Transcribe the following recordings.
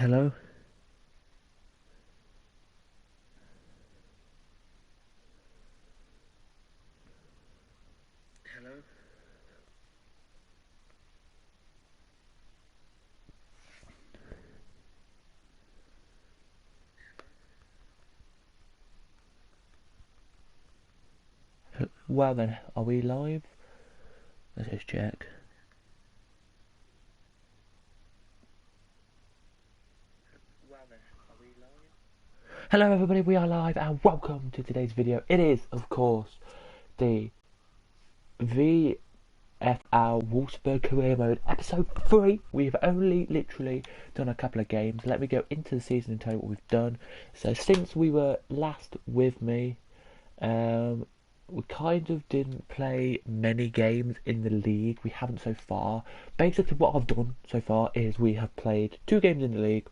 Hello? Hello? Well then, are we live? Let's just check. Well then, are we live? Hello everybody, we are live and welcome to today's video. It is, of course, the VFL Wolfsburg career mode episode 3. We've only literally done a couple of games. Let me go into the season and tell you what we've done. So since we were last with me, we kind of didn't play many games in the league. We haven't so far. Basically what I've done so far is we have played 2 games in the league,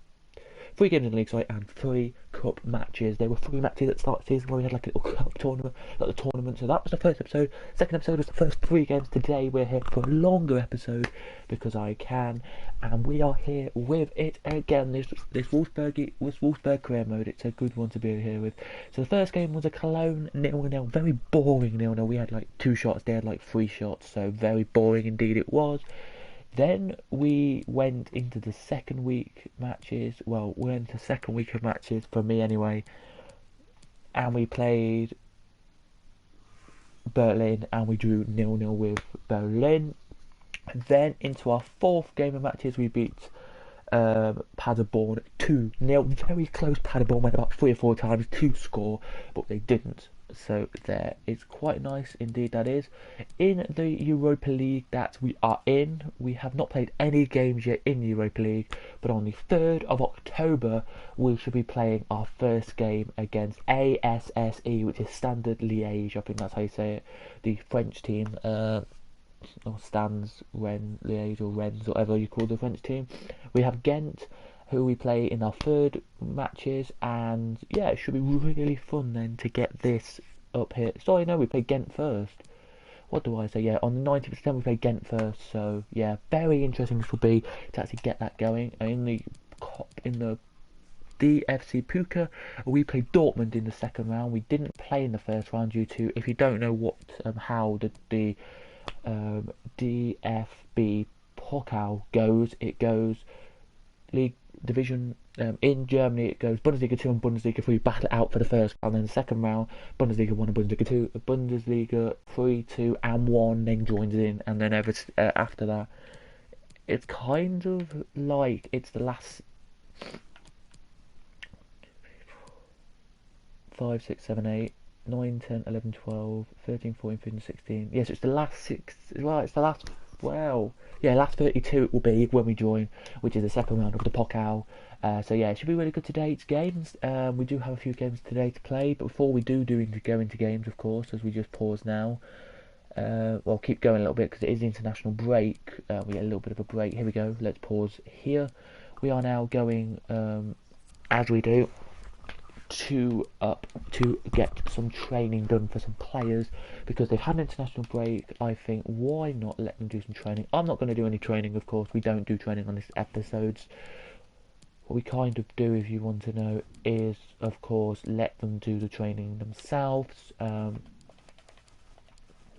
3 games in the league, sorry, and 3 cup matches. There were 3 matches at the start of the season where we had like a little cup tournament, like the tournament. So that was the first episode. Second episode was the first 3 games. Today we're here for a longer episode because I can, and we are here with it again. This Wolfsburg career mode. It's a good one to be here with. So the first game was a Cologne 0-0, very boring 0-0. We had like 2 shots. They had like 3 shots. So very boring indeed it was. Then we went into the second week matches. Well, we went into the second week of matches, for me anyway. And we played Berlin and we drew 0-0 with Berlin. And then into our 4th game of matches, we beat Paderborn 2-0. Very close. Paderborn went about 3 or 4 times to score, but they didn't. So there, it's quite nice indeed. That is in the Europa League that we are in. We have not played any games yet in the Europa League, but on the 3rd of October we should be playing our first game against ASSE, which is Standard Liège. I think that's how you say it. The French team, or Stands Liège or Rennes, whatever you call the French team. We have Ghent, who we play in our 3rd matches, and yeah, it should be really fun then to get this up here. Sorry, no, we play Ghent first. What do I say? Yeah, on the 19th of September we play Ghent first, so yeah, very interesting this will be to actually get that going. In the DFC Puka, we played Dortmund in the second round. We didn't play in the first round due to, if you don't know what how the DFB Pokal goes, it goes league division. In Germany it goes Bundesliga 2 and Bundesliga 3 battle it out for the first round, then the second round Bundesliga 1 and Bundesliga 2, Bundesliga 3, 2 and 1 then joins in, and then after that it's kind of like it's the last 5, 6, 7, 8, 9, 10, 11, 12, 13, 14, 15, 16. Yes, it's the last 6. Well, it's the last. Well, yeah, last 32 it will be when we join, which is the second round of the Pokal. So yeah, it should be really good today's games. We do have a few games today to play, but before we do go into games, of course, as we just pause now. Well, keep going a little bit because it is the international break. We get a little bit of a break. Here we go. Let's pause here. We are now going, as we do, to get some training done for some players because they've had an international break. I think why not let them do some training. I'm not going to do any training, of course. We don't do training on these episodes. What we kind of do, if you want to know, is of course let them do the training themselves,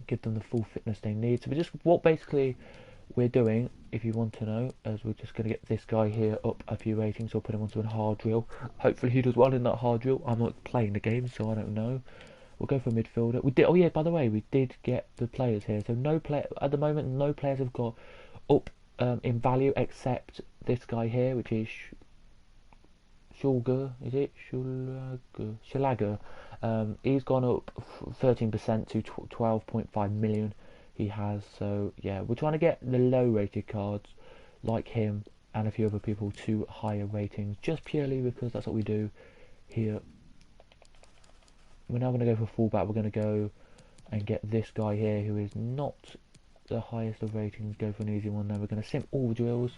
give them the full fitness they need. So what basically we're doing, if you want to know, as we're just going to get this guy here up a few ratings. Or put him onto a hard drill. Hopefully he does well in that hard drill. I'm not playing the game, so I don't know. We'll go for a midfielder. We did. Oh yeah, by the way, we did get the players here. So no player at the moment. No players have got up in value except this guy here, which is Schulger. Is it Schulager? He's gone up 13% to 12.5 million. He has. So yeah, we're trying to get the low rated cards like him and a few other people to higher ratings, just purely because that's what we do here. We're now going to go for fullback. We're going to go and get this guy here who is not the highest of ratings. Go for an easy one. Now we're going to sim all drills,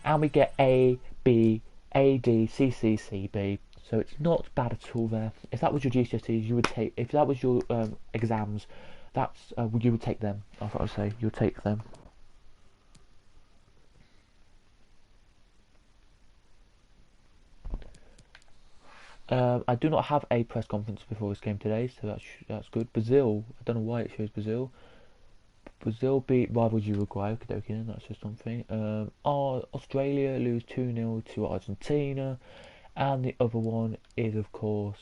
and we get A, B, A, D, C, C, C, B. So it's not bad at all there. If that was your GCSEs, you would take. If that was your exams, that's you would take them. I thought I'd say you would take them. I do not have a press conference before this game today, so that's good. Brazil, I don't know why it shows Brazil. Brazil beat rival Uruguay, okay, that's just something. Australia lose 2-0 to Argentina, and the other one is, of course,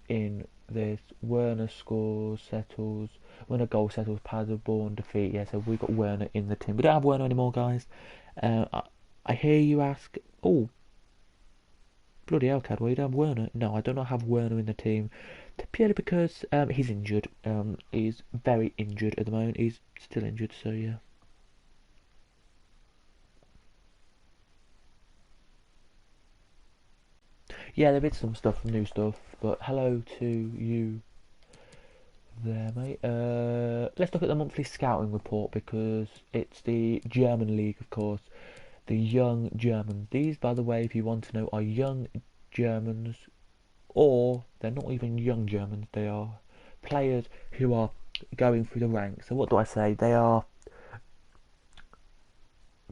in this Werner scores, settles, when a goal settles, Paderborn defeat. Yeah, so we've got Werner in the team. We don't have Werner anymore, guys. I hear you ask, oh, bloody hell, Cadwell, you don't have Werner? No, I do not have Werner in the team, purely because he's injured. He's very injured at the moment. He's still injured, so yeah. Yeah, there is some stuff, new stuff, but hello to you there, mate. Let's look at the monthly scouting report, because it's the German league, of course. The young Germans. These, by the way, if you want to know, are young Germans, or they're not even young Germans. They are players who are going through the ranks. So what do I say? They are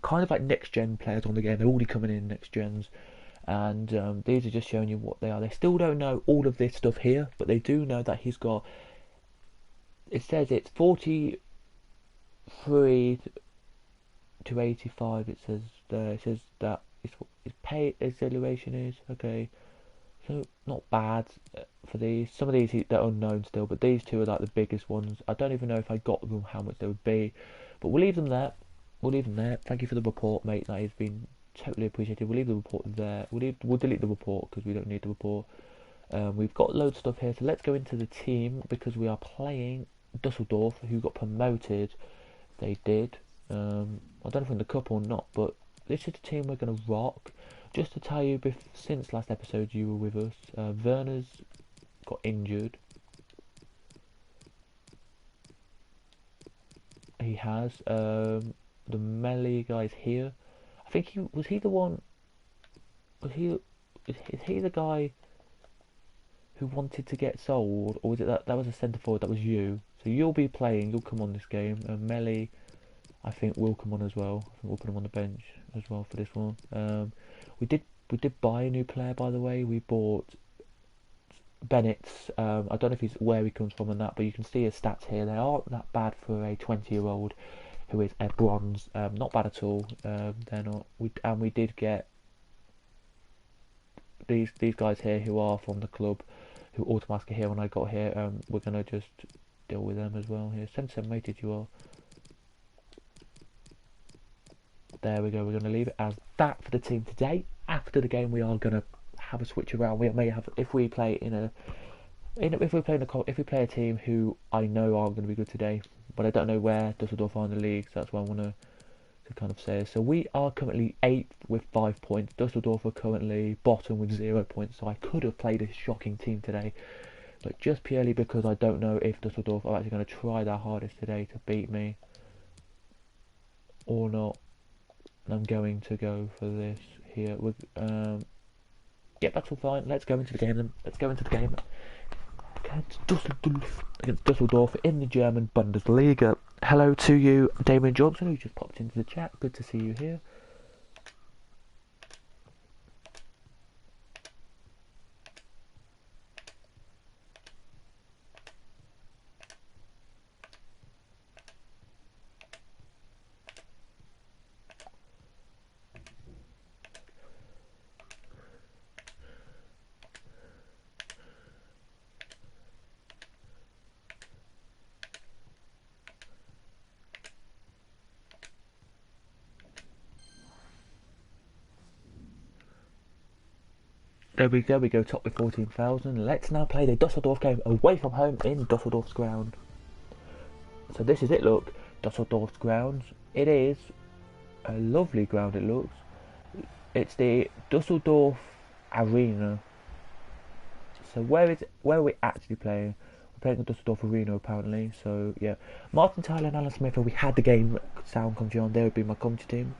kind of like next gen players on the game. They're already coming in next gens, and these are just showing you what they are. They still don't know all of this stuff here, but they do know that he's got. It says it's 43 to 85. It says there. It says that his pay acceleration is okay. So not bad for these. Some of these they're unknown still, but these two are like the biggest ones. I don't even know if I got them how much they would be, but we'll leave them there. We'll leave them there. Thank you for the report, mate. That has been totally appreciated. We'll leave the report there. We'll delete the report because we don't need the report. We've got loads of stuff here, so let's go into the team, because we are playing Dusseldorf, who got promoted. They did. I don't know if in the cup or not, but this is the team we're going to rock. Just to tell you, since last episode you were with us, Werner's got injured. He has. The melee guy's here. I think he was the one. Is he the guy who wanted to get sold, or was it that was a centre forward? That was you. So you'll be playing. You'll come on this game. Melee, I think, will come on as well. I think we'll put him on the bench as well for this one. We did buy a new player, by the way. We bought Bennett's. I don't know if he's where he comes from and that, but you can see his stats here. They aren't that bad for a 20-year-old who is a bronze. Not bad at all. They're not. We did get these guys here who are from the club, who automatically here when I got here. We're gonna just deal with them as well here. 77 rated you are. There we go. We're going to leave it as that for the team today. After the game, we are going to have a switch around. We may have, if we play if we play a team who I know are going to be good today, but I don't know where Dusseldorf are in the league. So that's what I want to kind of say. So we are currently 8th with 5 points. Dusseldorf are currently bottom with 0 points. So I could have played a shocking team today, but just purely because I don't know if Dusseldorf are actually going to try their hardest today to beat me or not. I'm going to go for this here. Yeah, that's all fine. Let's go into the game then. Let's go into the game against Dusseldorf in the German Bundesliga. Hello to you, Damien Johnson, who just popped into the chat. Good to see you here. There we go, top with 14,000. Let's now play the Dusseldorf game away from home in Dusseldorf's ground. So this is it, look, Dusseldorf's grounds. It is a lovely ground, it looks. It's the Dusseldorf Arena. So where are we actually playing? We're playing the Dusseldorf Arena apparently, so yeah. Martin Tyler and Alan Smith, if we had the game sound commentary on, they would be my commentary team.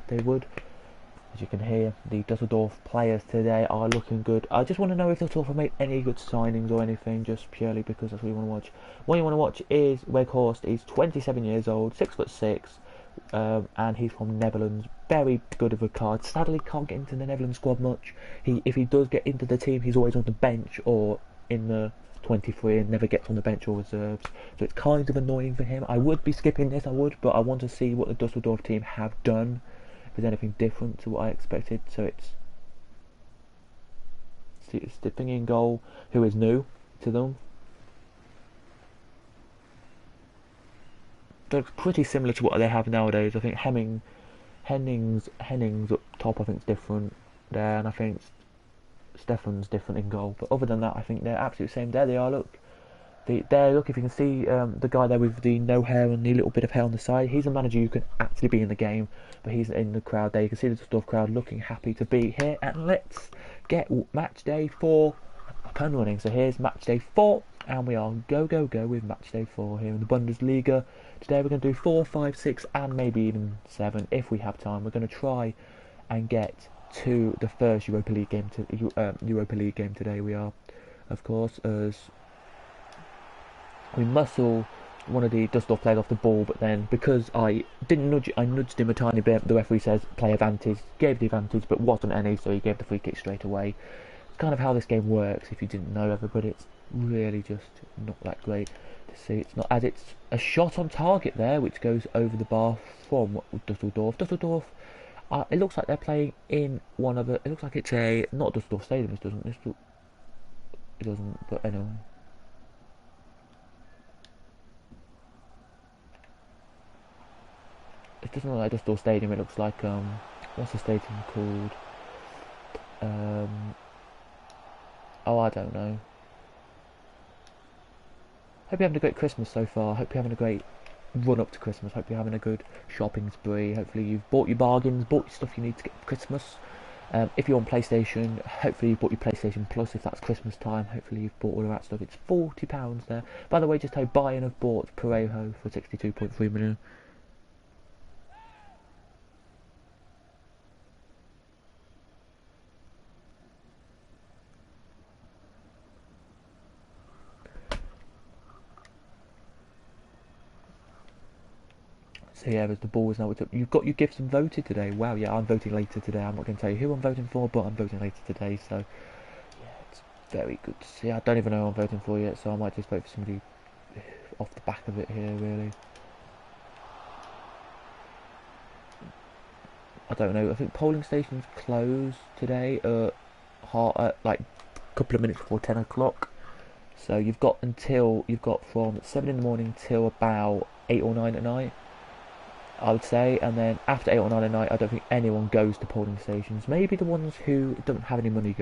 They would. As you can hear, the Dusseldorf players today are looking good. I just want to know if Dusseldorf have made any good signings or anything, just purely because that's what you want to watch. What you want to watch is Weghorst. He's 27 years old, 6'6", and he's from Netherlands. Very good of a card. Sadly, can't get into the Netherlands squad much. If he does get into the team, he's always on the bench or in the 23 and never gets on the bench or reserves. So it's kind of annoying for him. I would be skipping this, but I want to see what the Dusseldorf team have done. If there's anything different to what I expected. So it's the thing in goal, who is new to them. They're pretty similar to what they have nowadays. I think Henning's up top, I think, is different there, and I think Stefan's different in goal. But other than that, I think they're absolutely the same. There they are, look. Look, if you can see the guy there with the no hair and the little bit of hair on the side, he's a manager who can actually be in the game, but he's in the crowd there. You can see the Dusseldorf crowd looking happy to be here, and let's get match day 4 up and running. So here's match day 4, and we are go with match day 4 here in the Bundesliga. Today we're going to do 4, 5, 6, and maybe even 7 if we have time. We're going to try and get to the first Europa League game today. We are, of course, as we muscle one of the Dusseldorf players off the ball, but then because I nudged him a tiny bit. The referee says play advantage, gave the advantage, but wasn't any, so he gave the free kick straight away. It's kind of how this game works. If you didn't know, everybody, it's really just not that great to see. It's not, as it's a shot on target there, which goes over the bar from Dusseldorf. Dusseldorf. It looks like they're playing in one of the. It looks like it's a not Dusseldorf Stadium. It doesn't. But anyway. It doesn't look like Dusseldorf Stadium. It looks like what's the stadium called? Oh, I don't know. Hope you're having a great Christmas so far. Hope you're having a great run up to Christmas. Hope you're having a good shopping spree. Hopefully you've bought your bargains, bought your stuff you need to get for Christmas. If you're on PlayStation, hopefully you've bought your PlayStation Plus if that's Christmas time. Hopefully you've bought all of that stuff. It's £40 there. By the way, just how Bayern have bought Parejo for 62.3 million. So yeah, as the ball is now up, you've got your gifts and voted today. Wow, yeah, I'm voting later today. I'm not going to tell you who I'm voting for, but I'm voting later today. So yeah, it's very good to see. I don't even know who I'm voting for yet, so I might just vote for somebody off the back of it here, really. I don't know. I think polling stations close today at like a couple of minutes before 10 o'clock. So you've got from 7 in the morning till about 8 or 9 at night, I would say, and then after 8 or 9 at night, I don't think anyone goes to polling stations. Maybe the ones who don't have any money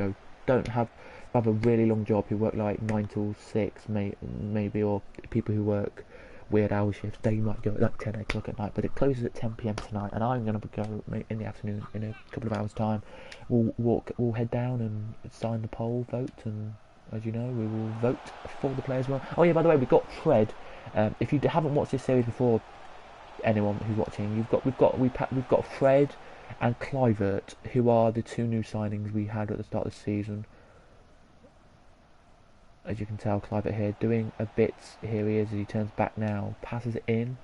don't have a really long job, who work like 9 till 6, maybe, or people who work weird hour shifts, they might go at like 10 o'clock at night, but it closes at 10 p.m. tonight, and I'm going to go in the afternoon in a couple of hours' time. We'll head down and sign the poll vote, and as you know, we will vote for the players. Well, oh yeah, by the way, we've got Fred. If you haven't watched this series before, anyone who's watching, we've got Fred and Kluivert, who are the 2 new signings we had at the start of the season. As you can tell, Kluivert here doing a bit. Here he is as he turns back now, passes it in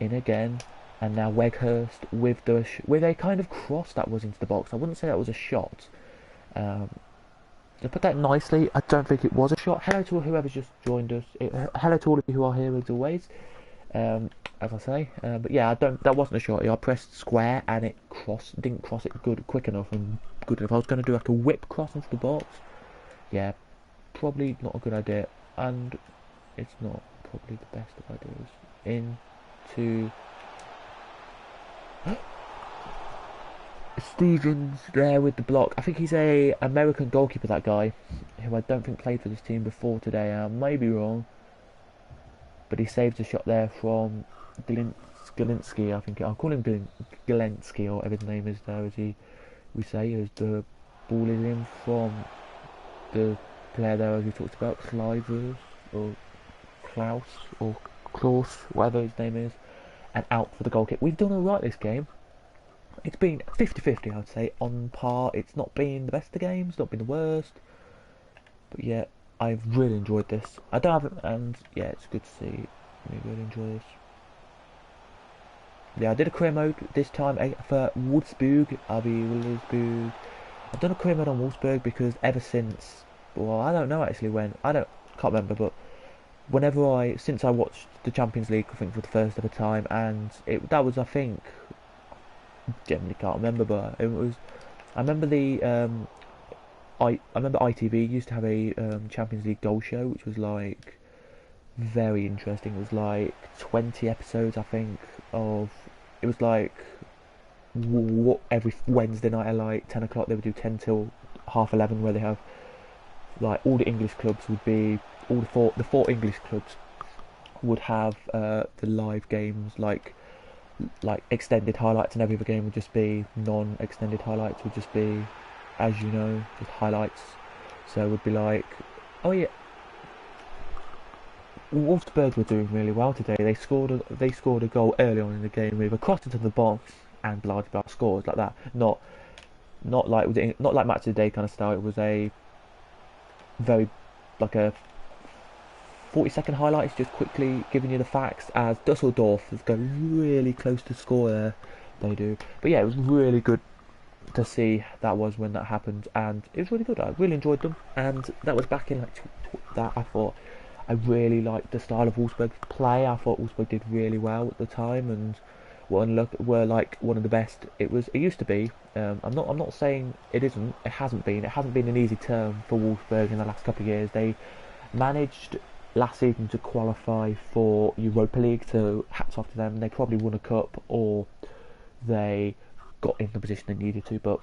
again, and now Weghorst with a kind of cross that was into the box. I wouldn't say that was a shot. To put that nicely, I don't think it was a shot. Hello to whoever's just joined us. Hello to all of you who are here as always. As I say, but yeah, that wasn't a shot. I pressed square and it didn't cross it quick enough and good enough. I was going to do like a whip cross into the box. Yeah, probably not a good idea, and it's not probably the best of ideas. Into Stevens there with the block. I think he's a American goalkeeper, that guy, who I don't think played for this team before today. I may be wrong, but he saves a shot there from Galinsky. I think I'll call him Galensky, or whatever his name is there, as we say, as the ball is in from the player there, as we talked about, Clivers or Klaus or Klaus, whatever his name is, and out for the goal kick. We've done alright this game. It's been 50-50, I'd say, on par. It's not been the best of games, not been the worst, but yeah, I've really enjoyed this. And yeah, it's good to see me really enjoy this. yeah, I did a career mode this time for Wolfsburg, RB Wolfsburg. I've done a career mode on Wolfsburg because ever since, well, I don't know actually when, can't remember, but since I watched the Champions League, I think for the first ever time, and that was, I think, generally can't remember, but it was, I remember I remember ITV used to have a Champions League goal show, which was like very interesting. It was like 20 episodes, I think, of, it was like every Wednesday night at like 10 o'clock they would do 10 till half 11, where they have like all the English clubs would be, the four English clubs would have the live games, like extended highlights, and every other game would just be non-extended highlights, would just be, as you know, just highlights. So it would be like, oh yeah, Wolfsburg were doing really well today. They scored a goal early on in the game, with a cross into the box, and blah blah scores like that. Not like match of the day kind of style. It was a very like a 40-second highlights, just quickly giving you the facts, as Dusseldorf go really close to score there. They do, but yeah, it was really good to see that was when that happened, and it was really good. I really enjoyed them, and that was back in like that. I thought I really liked the style of Wolfsburg's play. I thought Wolfsburg did really well at the time, and were like one of the best. It used to be. I'm not saying it isn't. It hasn't been. It hasn't been an easy term for Wolfsburg in the last couple of years. They managed last season to qualify for Europa League, so hats off to them. They probably won a cup, or they got in the position they needed to. But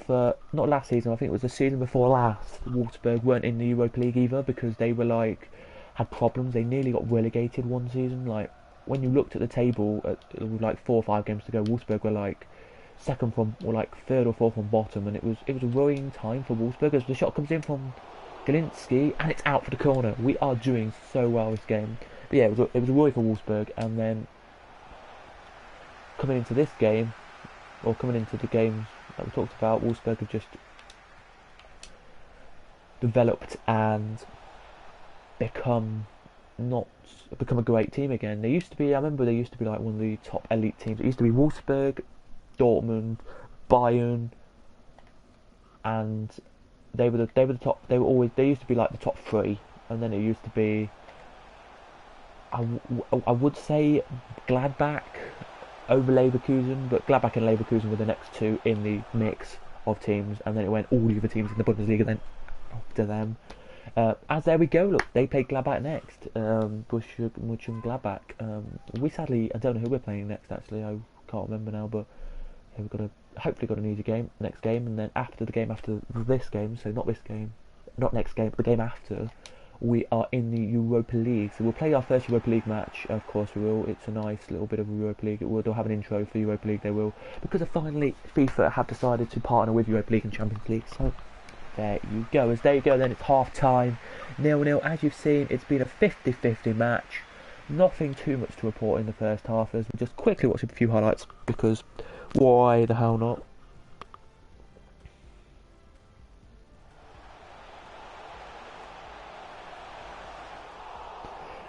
for not last season, I think it was the season before last, Wolfsburg weren't in the Europa League either, because they were like had problems. They nearly got relegated one season. Like when you looked at the table, with like 4 or 5 games to go, Wolfsburg were like second from, or like third or fourth from bottom, and it was a worrying time for Wolfsburg as the shot comes in from Galinsky and it's out for the corner. We are doing so well this game, but yeah, it was a worry for Wolfsburg. And then coming into this game, or coming into the games that we talked about, Wolfsburg have just developed and become a great team again. They used to be, I remember they used to be like one of the top elite teams. It used to be Wolfsburg, Dortmund, Bayern, and they were the top. They used to be like the top 3, and then it used to be, I would say Gladbach over Leverkusen, but Gladbach and Leverkusen were the next 2 in the mix of teams, and then it went all the other teams in the Bundesliga then after them. As there we go, look, they played Gladbach next. Gladbach. We sadly, I don't know who we're playing next. Actually, I can't remember now. But yeah, we've hopefully got an easy game next game, and then after this game, so not this game, not next game, but the game after, we are in the Europa League. So we'll play our first Europa League match. Of course we will. It's a nice little bit of Europa League. They'll have an intro for Europa League. They will, because finally FIFA have decided to partner with Europa League and Champions League. So there you go. Then it's half time, 0-0. As you've seen, it's been a 50-50 match. Nothing too much to report in the first half, as we just quickly watch a few highlights, because why the hell not?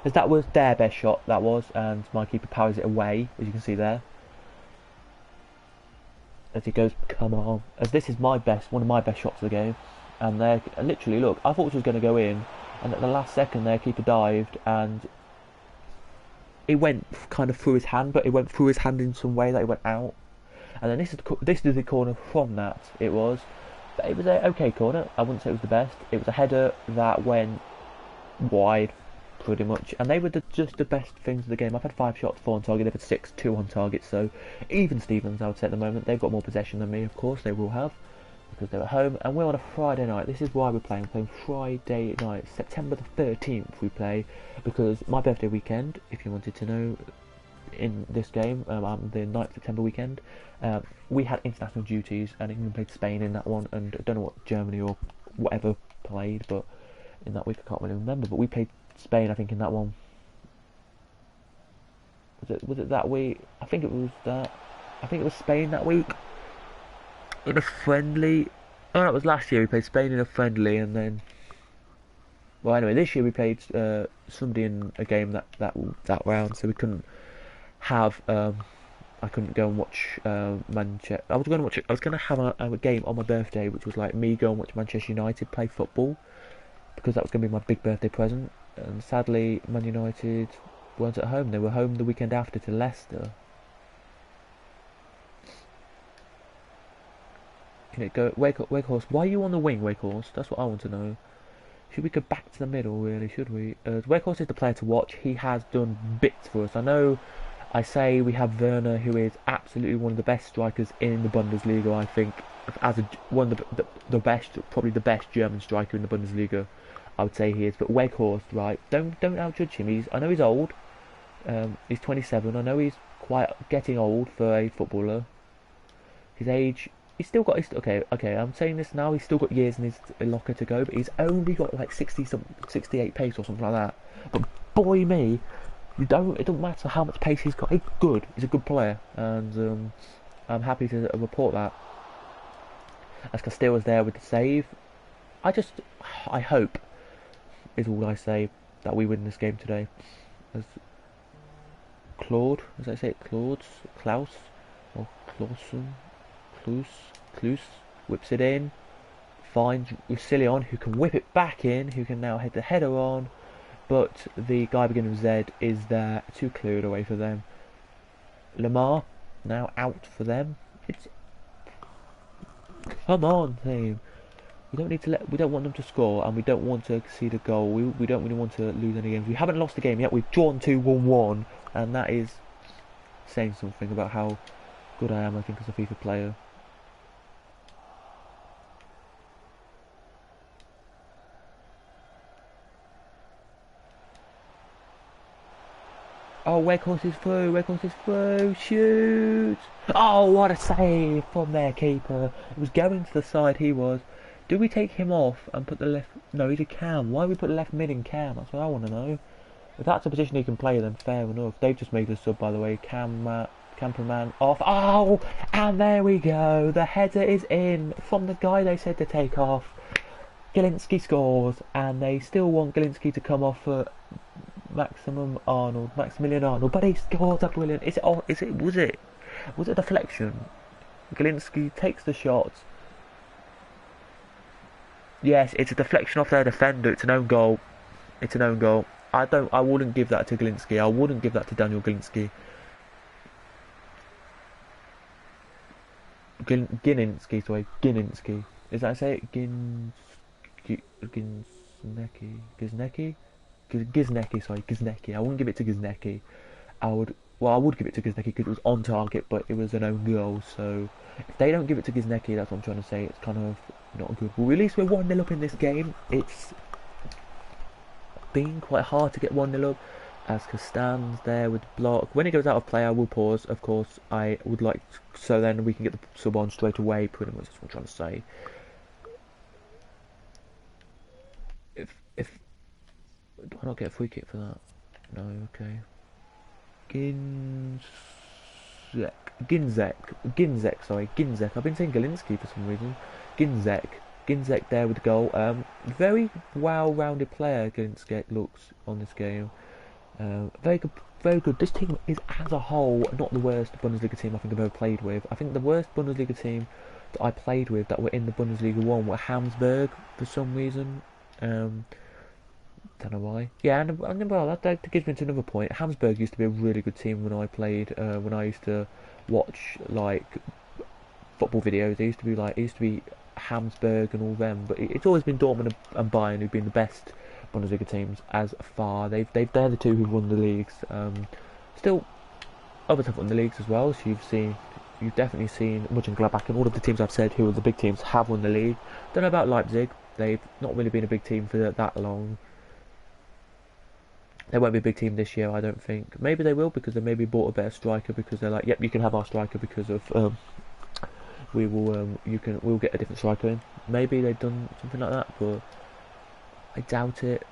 As that was their best shot, that was, and my keeper powers it away, as you can see there. As he goes, come on. As this is one of my best shots of the game. And they literally, look, I thought it was going to go in, and at the last second their keeper dived, and it went kind of through his hand, but it went through his hand in some way that it went out. And then this is the corner from that. It was an okay corner. I wouldn't say it was the best. It was a header that went wide, pretty much, and they were just the best things of the game. I've had 5 shots, 4 on target. They've had 6, 2 on target. So even Stevens, I would say at the moment, they've got more possession than me. Of course, they will have, because they're at home, and we're on a Friday night. This is why we're playing Friday night, September the 13th. We play because my birthday weekend, if you wanted to know, in this game, the 9th September weekend, we had international duties, and England played Spain in that one, and I don't know what Germany or whatever played, but in that week I can't really remember. But we played Spain, I think, in that one. Was it that week? I think it was that. I think it was Spain that week in a friendly. Oh, that was last year. We played Spain in a friendly, and then. Well, anyway, this year we played somebody in a game that round, so we couldn't have I couldn't go and watch Manchester. I was going to watch it. I was going to have a game on my birthday, which was like me go and watch Manchester United play football, because that was going to be my big birthday present. And sadly, Man United weren't at home. They were home the weekend after to Leicester. Can it go? Wakehorse, why are you on the wing, Wakehorse? That's what I want to know. Should we go back to the middle, really? Should we? Wakehorse is the player to watch. He has done bits for us. I know I say we have Werner, who is absolutely one of the best strikers in the Bundesliga, I think. As one of the best, probably the best German striker in the Bundesliga, I would say he is. But Wakehorse, right? Don't outjudge him. I know he's old. He's 27. I know he's quite getting old for a footballer. His age, he's still got. Okay. I'm saying this now. He's still got years in his locker to go, but he's only got like 68 pace or something like that. But boy me, it doesn't matter how much pace he's got. He's good. He's a good player, and I'm happy to report that. As Castilla's there with the save, I hope, is all I say, that we win this game today. As Claude, as I say it, Klaus, or Clausen, Klus, whips it in, finds Roussillon, who can whip it back in, who can now hit the header on, but the guy beginning with Z is there, too cleared away for them. Lamar, now out for them. Come on, team. We don't want them to score, and we don't want to concede a goal. We don't really want to lose any games. We haven't lost a game yet. We've drawn 2-1-1, and that is saying something about how good I am, I think, as a FIFA player. Oh, Wakehorse is through, shoot! Oh, what a save from their keeper. It was going to the side he was. Do we take him off and put the left... No, he's a cam. Why do we put the left mid in cam? That's what I want to know. If that's a position he can play, then fair enough. They've just made the sub, by the way. Camperman off. Oh, and there we go. The header is in from the guy they said to take off. Gilinski scores, and they still want Gilinski to come off for Maximilian Arnold, but he scores a brilliant. Was it a deflection? Gilinski takes the shot. Yes, it's a deflection off their defender. It's an own goal. I wouldn't give that to Gilinski. I wouldn't give that to Daniel Gilinski. Gininski. Is that how I say it? Giznecki. I wouldn't give it to Giznecki. I would give it to Giznecki because it was on target, but it was an own goal. So if they don't give it to Giznecki, that's what I'm trying to say. It's kind of not good. Well, at least we're 1-0 up in this game. It's been quite hard to get 1-0 up. As stands there with the block. When it goes out of play, I will pause. Of course, I would like to, so then we can get the sub on straight away. Pretty much, that's what I'm trying to say. If do I not get a free kick for that? No, okay. Ginzek. I've been saying Gilinski for some reason. Ginzek there with the goal. Very well-rounded player Gilinski looks on this game. Very good. This team is, as a whole, not the worst Bundesliga team I think I've ever played with. I think the worst Bundesliga team that I played with that were in the Bundesliga 1 were Hamburg for some reason. Don't know why. Yeah, and well, that gives me to another point. Hamburg used to be a really good team when I played. When I used to watch like football videos, it used to be Hamburg and all them. But it's always been Dortmund and Bayern who've been the best Bundesliga teams as far. They're the two who've won the leagues. Still, others have won the leagues as well. So you've definitely seen Mönchengladbach and all of the teams I've said who are the big teams have won the league. Don't know about Leipzig. They've not really been a big team for that long. They won't be a big team this year, I don't think. Maybe they will because they maybe bought a better striker because they're like, yep, you can have our striker because of we'll get a different striker in. Maybe they've done something like that, but I doubt it.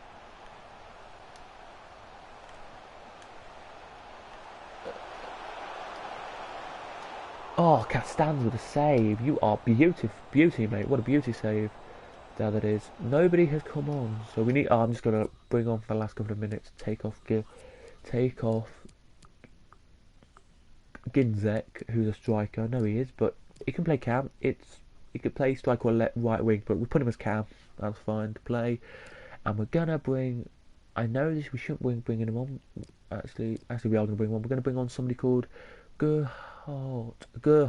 Oh, Castans with a save. You are beauty, mate. What a beauty save. There that is. Nobody has come on, so we need. Oh, I'm just gonna bring on for the last couple of minutes. Take off. Ginzek, who's a striker. I know he is, but he can play cam. He could play striker or right wing, but we put him as cam. That's fine to play. And we're gonna bring. I know this. We shouldn't bringing him on. Actually, we are gonna bring one. We're gonna bring on somebody called Gerhardt. We're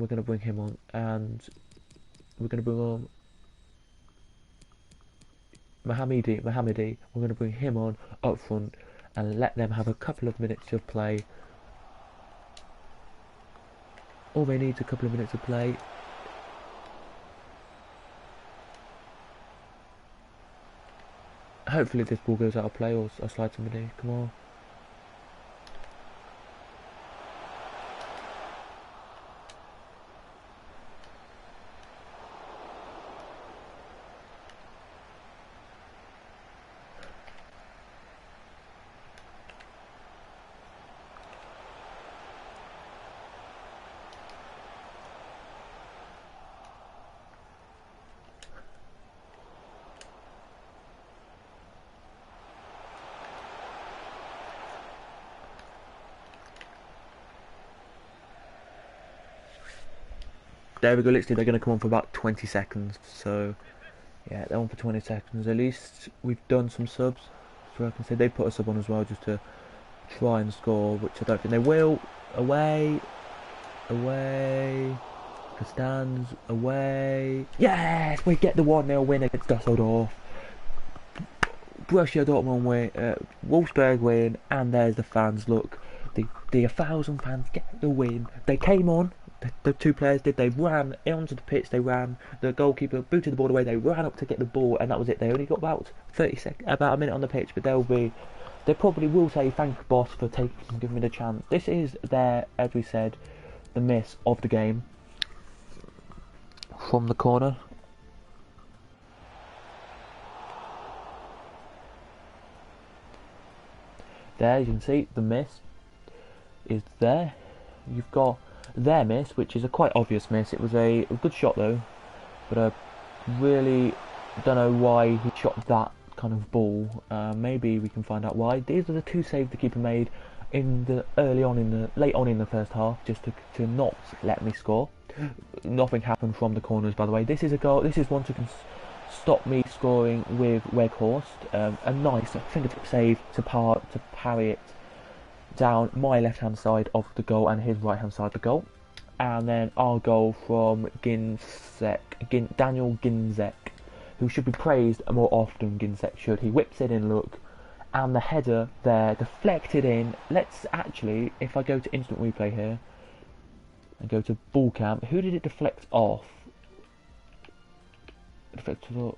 gonna bring him on, and we're gonna bring on Mohamedi. We're gonna bring him on up front and let them have a couple of minutes of play. All they need is a couple of minutes of play. Hopefully this ball goes out of play or I slide somebody. Come on. There we go, literally they're going to come on for about 20 seconds, so yeah, they're on for 20 seconds. At least we've done some subs, so I can say they put a sub on as well just to try and score, which I don't think they will. Away, Costanz, away. Yes, we get the 1-0 win against Dusseldorf. Borussia Dortmund win, Wolfsburg win, and there's the fans. Look, the 1,000 fans get the win. They came on. The two players did. They ran onto the pitch. They ran. The goalkeeper booted the ball away. They ran up to get the ball, and that was it. They only got about 30 seconds, about a minute on the pitch. But they probably will say thank you, boss, for giving me the chance. This is as we said, the miss of the game from the corner. There you can see the miss is there. You've got their miss, which is a quite obvious miss. It was a good shot though, but I really don't know why he shot that kind of ball. Maybe we can find out why. These are the two saves the keeper made in the late on in the first half, just to not let me score. Nothing happened from the corners, by the way. This is a goal. This is one to stop me scoring with Weghorst. A nice fingertip save to parry it down my left hand side of the goal and his right hand side of the goal. And then our goal from Daniel Ginzek, who should be praised more often. Ginzek should. He whips it in, look, and the header there deflected in. Let's actually, if I go to instant replay here and go to ball cam, who did it deflect off? Deflected off.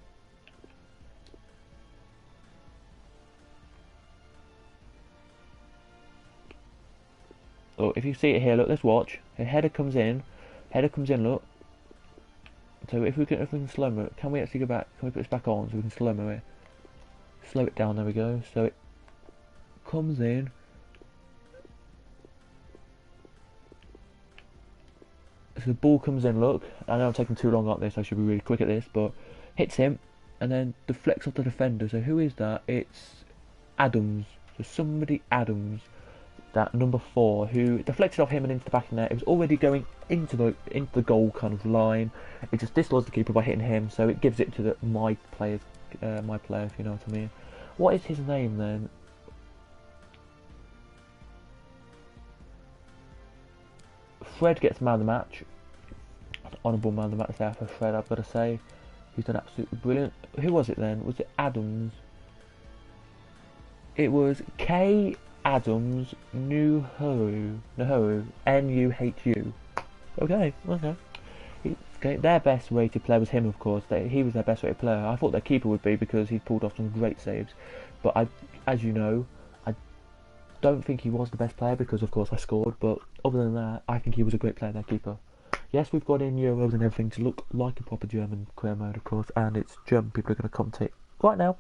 Oh, if you see it here, look, let's watch. The header comes in, look. So if we can slow-mo it, can we actually go back? Can we put this back on so we can slow-mo it? Slow it down, there we go. So it comes in. So the ball comes in, look. I know I'm taking too long at this, I should be really quick at this, but hits him and then deflects off the defender. So who is that? It's Adams. So somebody Adams. That number 4, who deflected off him and into the back of the net. It was already going into the goal kind of line. It just dislodged the keeper by hitting him, so it gives it to my player, if you know what I mean. What is his name then? Fred gets man of the match. Honourable man of the match there for Fred, I've got to say. He's done absolutely brilliant. Who was it then? Was it Adams? It was K. Adams Nuhu, Nuhu. Okay. Their best rated player was him, of course. He was their best rated player. I thought their keeper would be, because he pulled off some great saves. But as you know, I don't think he was the best player, because of course I scored. But other than that, I think he was a great player, their keeper. Yes, we've got in Euros and everything to look like a proper German career mode, of course, and it's German people are going to commentate right now.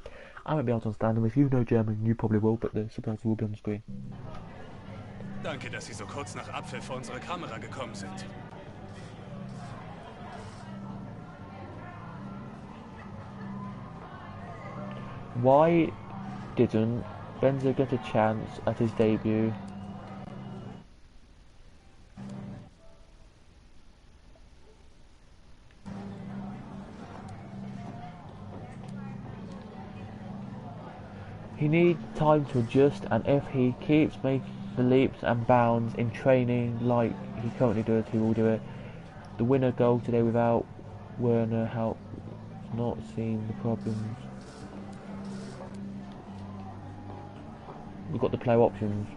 I won't be able to understand them. If you know German, you probably will, but the subtitles will be on the screen. Danke, dass Sie so kurz nach Abpfiff vor unsere Kamera gekommen sind. Why didn't Benzo get a chance at his debut? He needs time to adjust, and if he keeps making the leaps and bounds in training like he currently does, he will do it. The winner goal today without Werner help not seeing the problems. We've got the player options.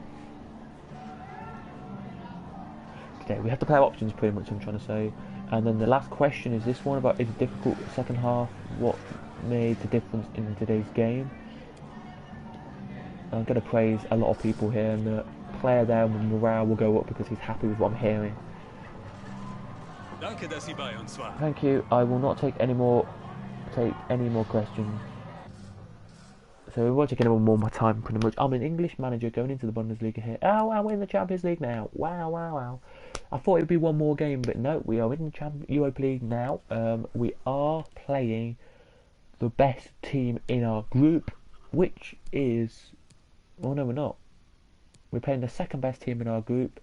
Today we have the player options pretty much, I'm trying to say. And then the last question is this one about is a difficult second half. What made the difference in today's game? I'm going to praise a lot of people here, and the player there, morale will go up because he's happy with what I'm hearing. Danke, dass Sie bei uns waren. Thank you. I will not take any more questions. So we won't take any more of my time pretty much. I'm an English manager going into the Bundesliga here. Oh wow, we're in the Champions League now. Wow, wow, wow. I thought it'd be one more game, but no, we are in the Europa League now. We are playing the best team in our group, which is... Oh no, we're not. We're playing the second best team in our group,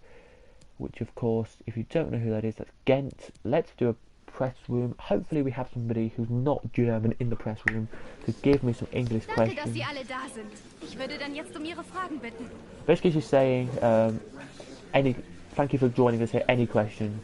which of course, if you don't know who that is, that's Ghent. Let's do a press room. Hopefully we have somebody who's not German in the press room to give me some English questions. Dass Sie alle da sind. Ich würde dann jetzt Ihre Fragen bitten. Basically she's saying, thank you for joining us here, any questions?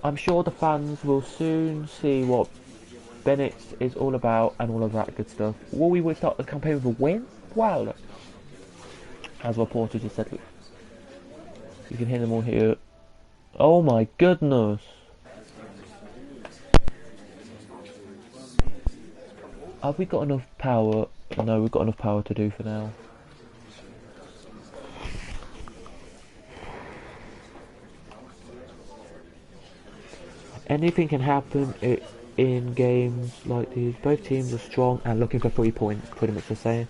I'm sure the fans will soon see what Bennett is all about and all of that good stuff. Will we start the campaign with a win? Wow, as Reporter just said, you can hear them all here. Oh my goodness! Have we got enough power? No, we've got enough power to do for now. Anything can happen in games like these. Both teams are strong and looking for 3 points, pretty much the same.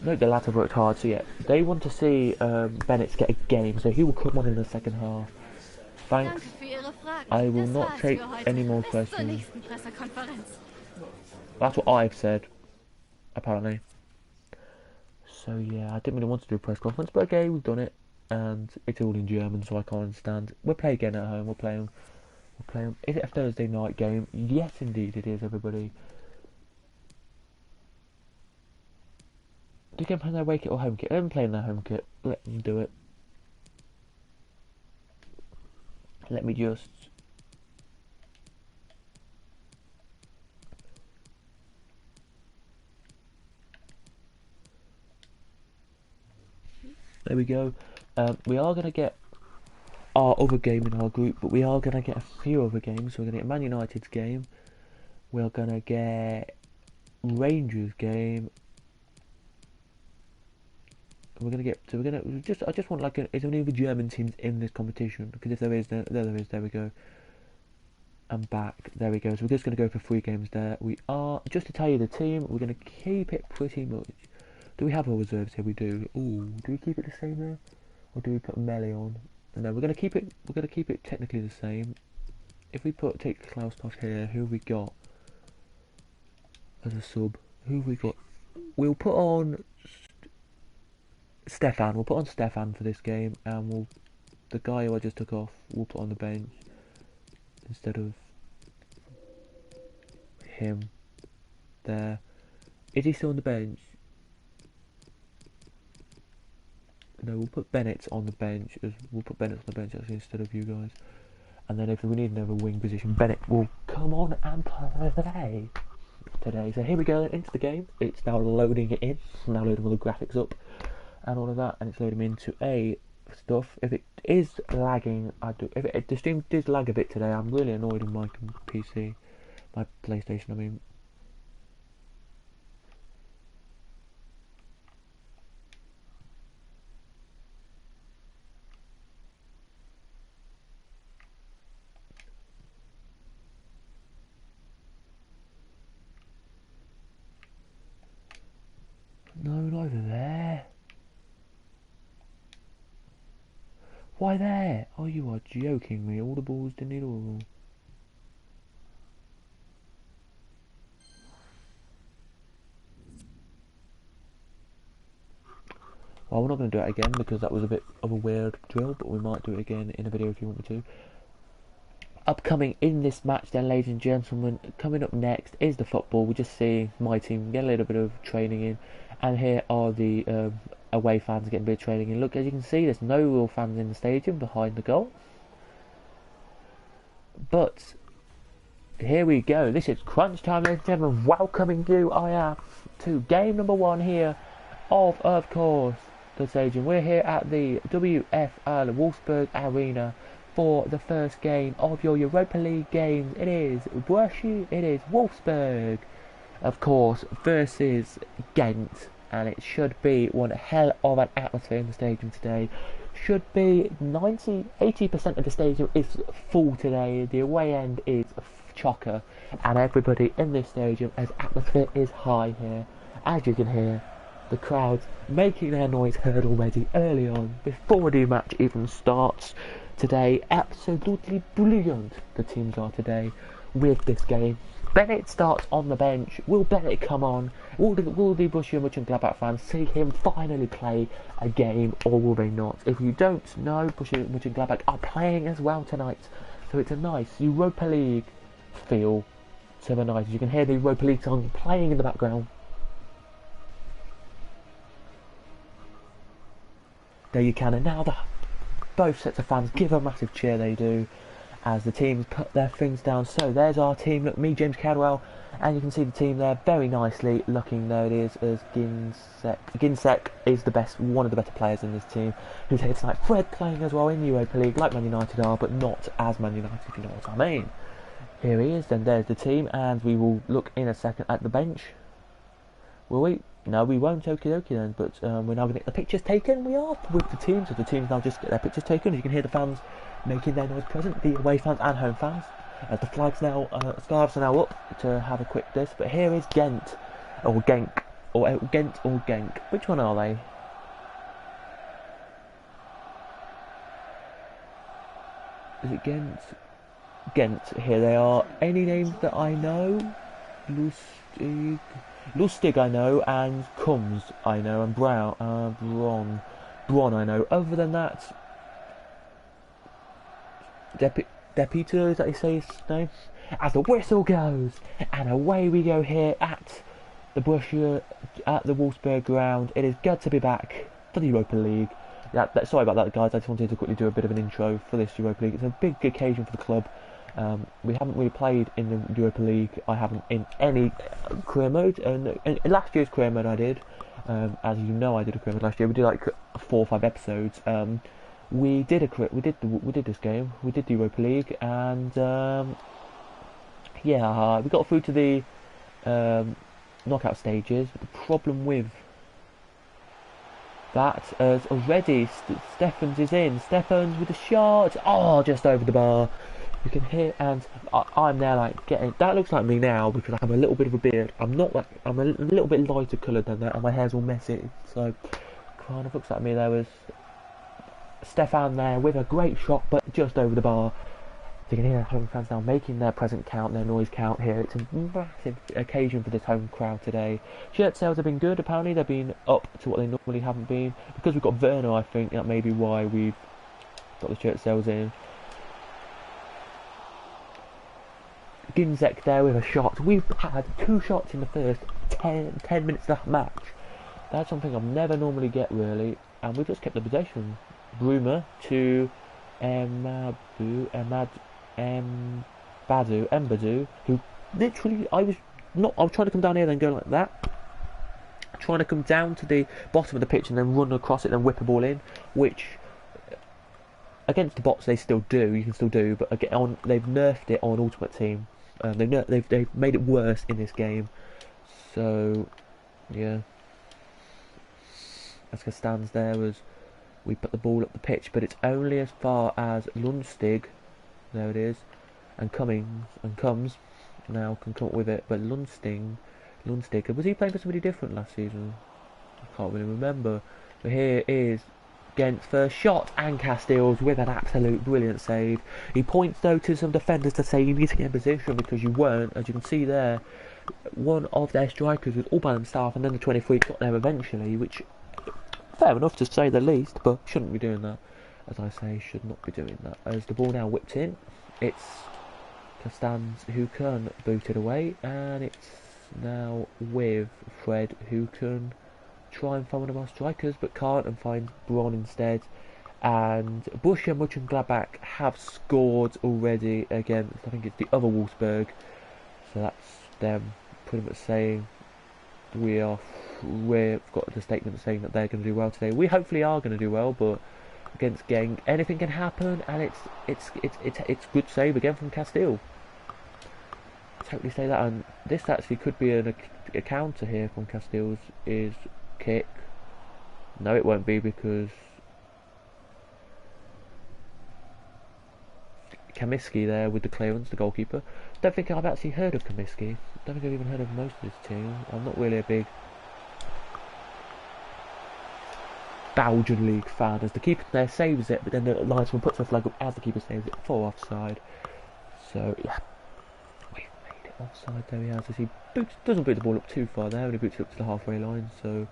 No, the lads have worked hard, so yeah. They want to see Bennett get a game, so he will come on in the second half. Thanks. I will not take any more questions. That's what I've said, apparently. So yeah, I didn't really want to do a press conference, but okay, we've done it, and it's all in German, so I can't understand. We're playing again at home. We're playing. Is it a Thursday night game? Yes, indeed, it is. Everybody. Do you get playing their away kit or home kit? Let them play in their home kit. Let them do it. Let me just... There we go. We are going to get our other game in our group, but we are going to get a few other games. So we're going to get Man United's game. We're going to get Rangers game. We're gonna get. So we're gonna just. I just want like. Is there any other German teams in this competition? Because if there is, there is. There we go. I'm back. There we go. So we're just gonna go for 3 games there. We are just to tell you the team. We're gonna keep it pretty much. Do we have our reserves here? We do. Ooh. Do we keep it the same there, or do we put Melee on? No, we're gonna keep it. We're gonna keep it technically the same. If we take Klaus off here, who have we got as a sub? Who have we got? We'll put on. Stefan, we'll put on Stefan for this game, and the guy who I just took off, we'll put on the bench instead of him there. Is he still on the bench? No, we'll put Bennett on the bench. We'll put Bennett on the bench actually instead of you guys. And then if we need another wing position, Bennett will come on and play today. So here we go into the game. It's now loading it in. It's now loading all the graphics up and all of that, and it's loading me into stuff. If it is lagging, if the stream does lag a bit today, I'm really annoyed with my PC, my PlayStation. I mean, no, not over there. Why there? Oh, you are joking me. All the balls didn't need all. Well, we're not going to do it again because that was a bit of a weird drill, but we might do it again in a video if you want me to. Upcoming in this match then, ladies and gentlemen, coming up next is the football. We just see my team get a little bit of training in, and here are the away fans getting a bit of training in. Look, as you can see, there's no real fans in the stadium behind the goal. But here we go. This is crunch time, ladies and gentlemen. Welcoming you, I am, to game number 1 here of course, the stadium. We're here at the VFL Wolfsburg Arena for the first game of your Europa League games. It is Wolfsburg, of course, versus Ghent, and it should be one hell of an atmosphere in the stadium today. Should be 80% of the stadium is full today. The away end is chocker, and everybody in this stadium, as atmosphere is high here, as you can hear. The crowds making their noise heard already early on, before the match even starts. Today, absolutely brilliant the teams are today with this game. Bennett starts on the bench. Will Bennett come on? Will the Borussia Mönchengladbach fans see him finally play a game, or will they not? If you don't know, Borussia Mönchengladbach are playing as well tonight, so it's a nice Europa League feel to the night. As you can hear the Europa League song playing in the background. There you can, and now both sets of fans give a massive cheer, they do, as the teams put their things down. So there's our team. Look, me, James Cadwell, and you can see the team there very nicely looking. There it is, as Ginczek is one of the better players in this team, who's here tonight. Fred playing as well in the Europa League, like Man United are, but not as Man United, if you know what I mean. Here he is, then there's the team, and we will look in a second at the bench. Will we? No, we won't. Okie dokie then. But we're now going to get the pictures taken. We are with the teams. So the teams now just get their pictures taken. As you can hear the fans making their noise present, the away fans and home fans. As the flags now, scarves are now up to have a quick this. But here is Ghent, or Genk, or Ghent or Genk. Which one are they? Is it Ghent? Ghent. Here they are. Any names that I know? Lustig I know, and Combs I know, and Bron I know. Other than that, Depito, is that you say his name? As the whistle goes, and away we go here at the Wolfsburg ground. It is good to be back for the Europa League. Sorry about that, guys. I just wanted to quickly do a bit of an intro for this Europa League. It's a big occasion for the club. We haven't really played in the Europa League. I haven't in any career mode. And in last year's career mode I did. As you know, I did a career mode last year. We did like 4 or 5 episodes. We did this game. We did the Europa League, and yeah, we got through to the knockout stages. But the problem with that is already Stephens is in. Stephens with a shot. Oh, just over the bar. You can hear, and I'm now like getting. That looks like me now because I have a little bit of a beard. I'm a little bit lighter coloured than that, and my hair's all messy. So, kind of looks like me. There was Stefan there with a great shot, but just over the bar. So you can hear home fans now making their present count, their noise count here. It's a massive occasion for this home crowd today. Shirt sales have been good. Apparently, they've been up to what they normally haven't been because we've got Werner. I think that may be why we've got the shirt sales in. Ginczek there with a shot. We've had 2 shots in the first 10 minutes of the match. That's something I've never normally get really, and we've just kept the possession. Bruma to Mbadu, who literally I was trying to come down here then go like that, trying to come down to the bottom of the pitch and then run across it and whip a ball in, which against the bots they still do. You can still do, but again, they've nerfed it on Ultimate Team. They've made it worse in this game. So yeah, as it stands there as we put the ball up the pitch, but it's only as far as Lustig. There it is, and Comes now can come up with it. But Lustig, was he playing for somebody different last season? I can't really remember. But here is against first shot, and Castiles with an absolute brilliant save. He points though to some defenders to say you need to get in position because you weren't. As you can see there, one of their strikers was all by themselves, and then the 23 got there eventually, which fair enough to say the least, but shouldn't be doing that. As I say, should not be doing that. As the ball now whipped in, it's Castans who can boot it away, and it's now with Fred who can try and find one of our strikers, but can't, and find Braun instead. And Borussia Mönchengladbach have scored already against, I think it's the other Wolfsburg. So that's them pretty much saying we've got the statement saying that they're going to do well today. We hopefully are going to do well, but against Genk, anything can happen, and it's good save again from Castile. Totally say that, and this actually could be a counter here from Castile's is kick. No, it won't be because Kamiski there with the clearance, the goalkeeper. Don't think I've actually heard of Kamiski. Don't think I've even heard of most of this team. I'm not really a big Belgian league fan, as the keeper there saves it, but then the linesman puts the flag up as the keeper saves it for offside. So yeah, we've made it offside. There he has, as he doesn't boot the ball up too far there, and he boots it up to the halfway line. So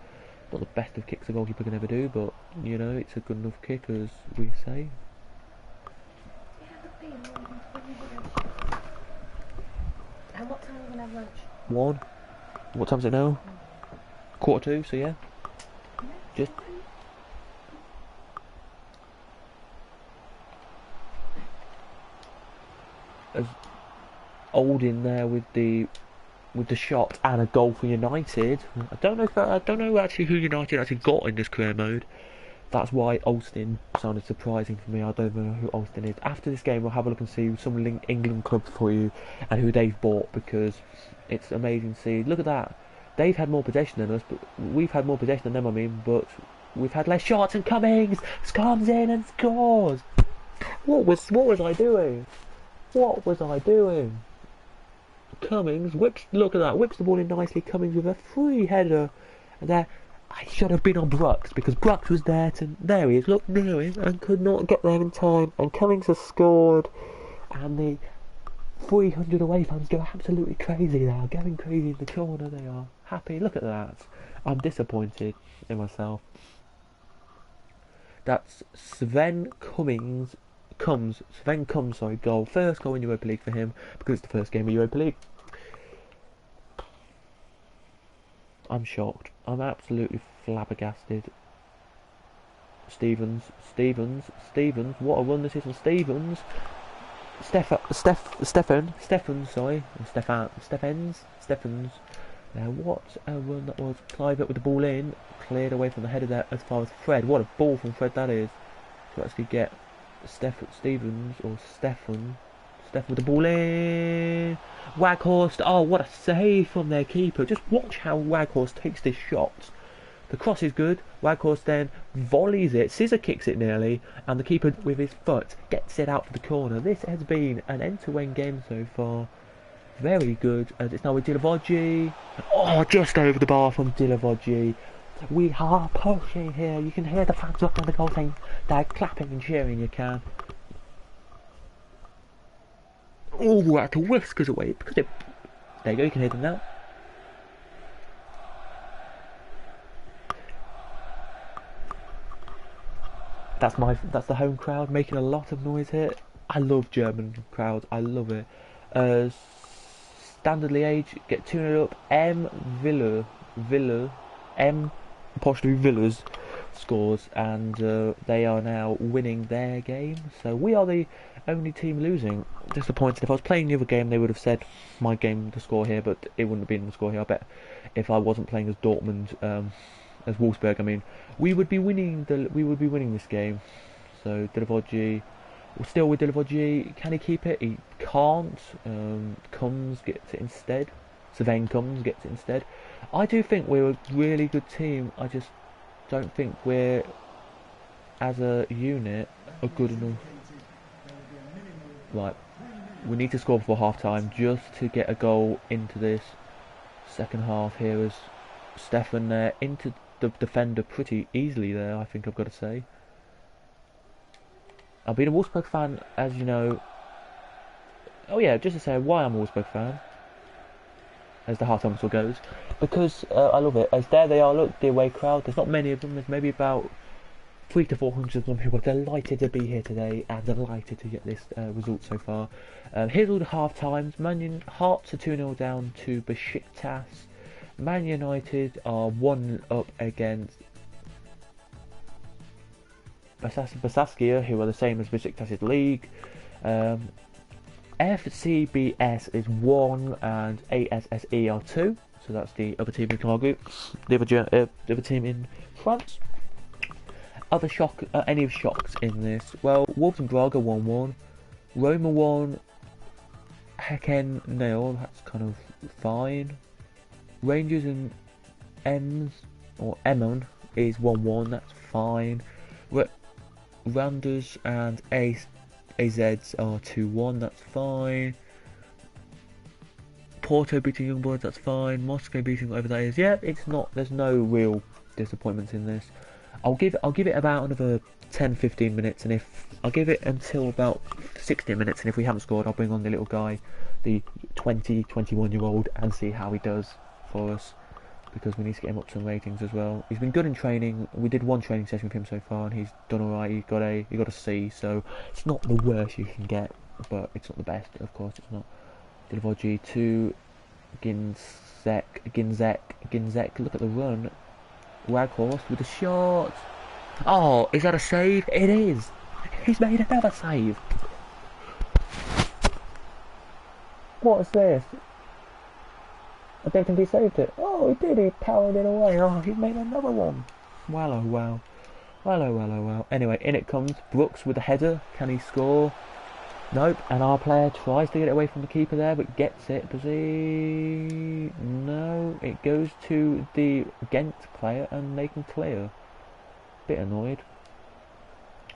not the best of kicks a goalkeeper can ever do, but you know, it's a good enough kick, as we say. And what time are we going to have lunch? 1. What time is it now? 1:45, so yeah. Just as old in there with the shot and a goal for United. I don't know actually who United actually got in this career mode. That's why Olsen sounded surprising for me. I don't know who Olsen is. After this game, we'll have a look and see some England clubs for you and who they've bought, because it's amazing to see. Look at that. They've had more possession than us, but we've had more possession than them, I mean, but we've had less shots, and Cummings comes in and scores. What was I doing? What was I doing? Cummings whips, look at that, whips the ball in nicely. Cummings with a free header, and there, I should have been on Brooks, because Brooks was there he is, look near him, and could not get there in time, and Cummings has scored, and the 300 away fans go absolutely crazy now, going crazy in the corner. They are happy. Look at that. I'm disappointed in myself. That's Sven Cummings goal. First goal in Europa League for him, because it's the first game of Europa League. I'm shocked. I'm absolutely flabbergasted. Stevens. What a run this is from Stevens. Stephens. Now what a run that was. Clive up with the ball in, cleared away from the header there as far as Fred. What a ball from Fred that is, to actually get Stevens with the ball in. Waghorst, oh what a save from their keeper. Just watch how Waghorst takes this shot. The cross is good, Waghorst then volleys it, scissor kicks it nearly, and the keeper with his foot gets it out for the corner. This has been an end-to-end game so far. Very good, and it's now with Dilavoggi. Oh, just over the bar from Dilavoggi. We are pushing here. You can hear the fans up on the goal saying they're clapping and cheering, you can. Oh, that whiskers away, because it... There you go, you can hear them now. That's the home crowd making a lot of noise here. I love German crowds, I love it. Standard Liège get 2-0 up. M apostrophe Villas scores, and they are now winning their game. So we are the only team losing. Disappointed. If I was playing the other game, they would have said my game the score here, but it wouldn't have been the score here. I bet if I wasn't playing as Dortmund, as Wolfsburg, I mean, we would be winning this game. So Dilavoggi, we're still with Dilavoggi. Can he keep it? He can't. Combs gets it instead. Sven Combs gets it instead. I do think we're a really good team. I just don't think we're, as a unit, are good enough. Right, we need to score before half time just to get a goal into this second half here, as Stefan there into the defender pretty easily there, I think I've got to say. I've been a Wolfsburg fan, as you know. Oh yeah, just to say why I'm a Wolfsburg fan, as the heart whistle goes, because I love it. As there they are, look, the away crowd. There's not many of them. There's maybe about 300 to 400 of them who are delighted to be here today and delighted to get this result so far. Here's all the half times. Hearts are 2-0 down to Besiktas. Man United are 1 up against Basaskia, who are the same as Besiktas' league. FCBS is 1 and ASSE are 2, so that's the other team in our group. The other team in France. Other any shocks in this? Well, Wolves and Braga 1-1, Roma 1, Häcken 0. That's kind of fine. Rangers and Emmen is 1-1. That's fine. Randers and AZs are 2-1, that's fine. Porto beating Youngboys, that's fine. Moscow beating whatever that is. Yeah, it's not. There's no real disappointments in this. I'll give it about another 10-15 minutes, and if I'll give it until about 60 minutes, and if we haven't scored, I'll bring on the little guy, the 21-year-old, and see how he does for us, because we need to get him up some ratings as well. He's been good in training. We did one training session with him so far, and he's done alright. He got a C, so it's not the worst you can get, but it's not the best. Of course, it's not. Delivoji to Ginzek. Look at the run. Waghorst with a shot. Oh, is that a save? It is. He's made another save. What is this? I don't think he saved it. Oh, he did. He powered it away. Oh, he made another one. Well, oh, well. Well, oh, well, oh, well. Anyway, in it comes Brooks with a header. Can he score? Nope. And our player tries to get it away from the keeper there, but gets it. Does he? No. It goes to the Ghent player, and they can clear. Bit annoyed.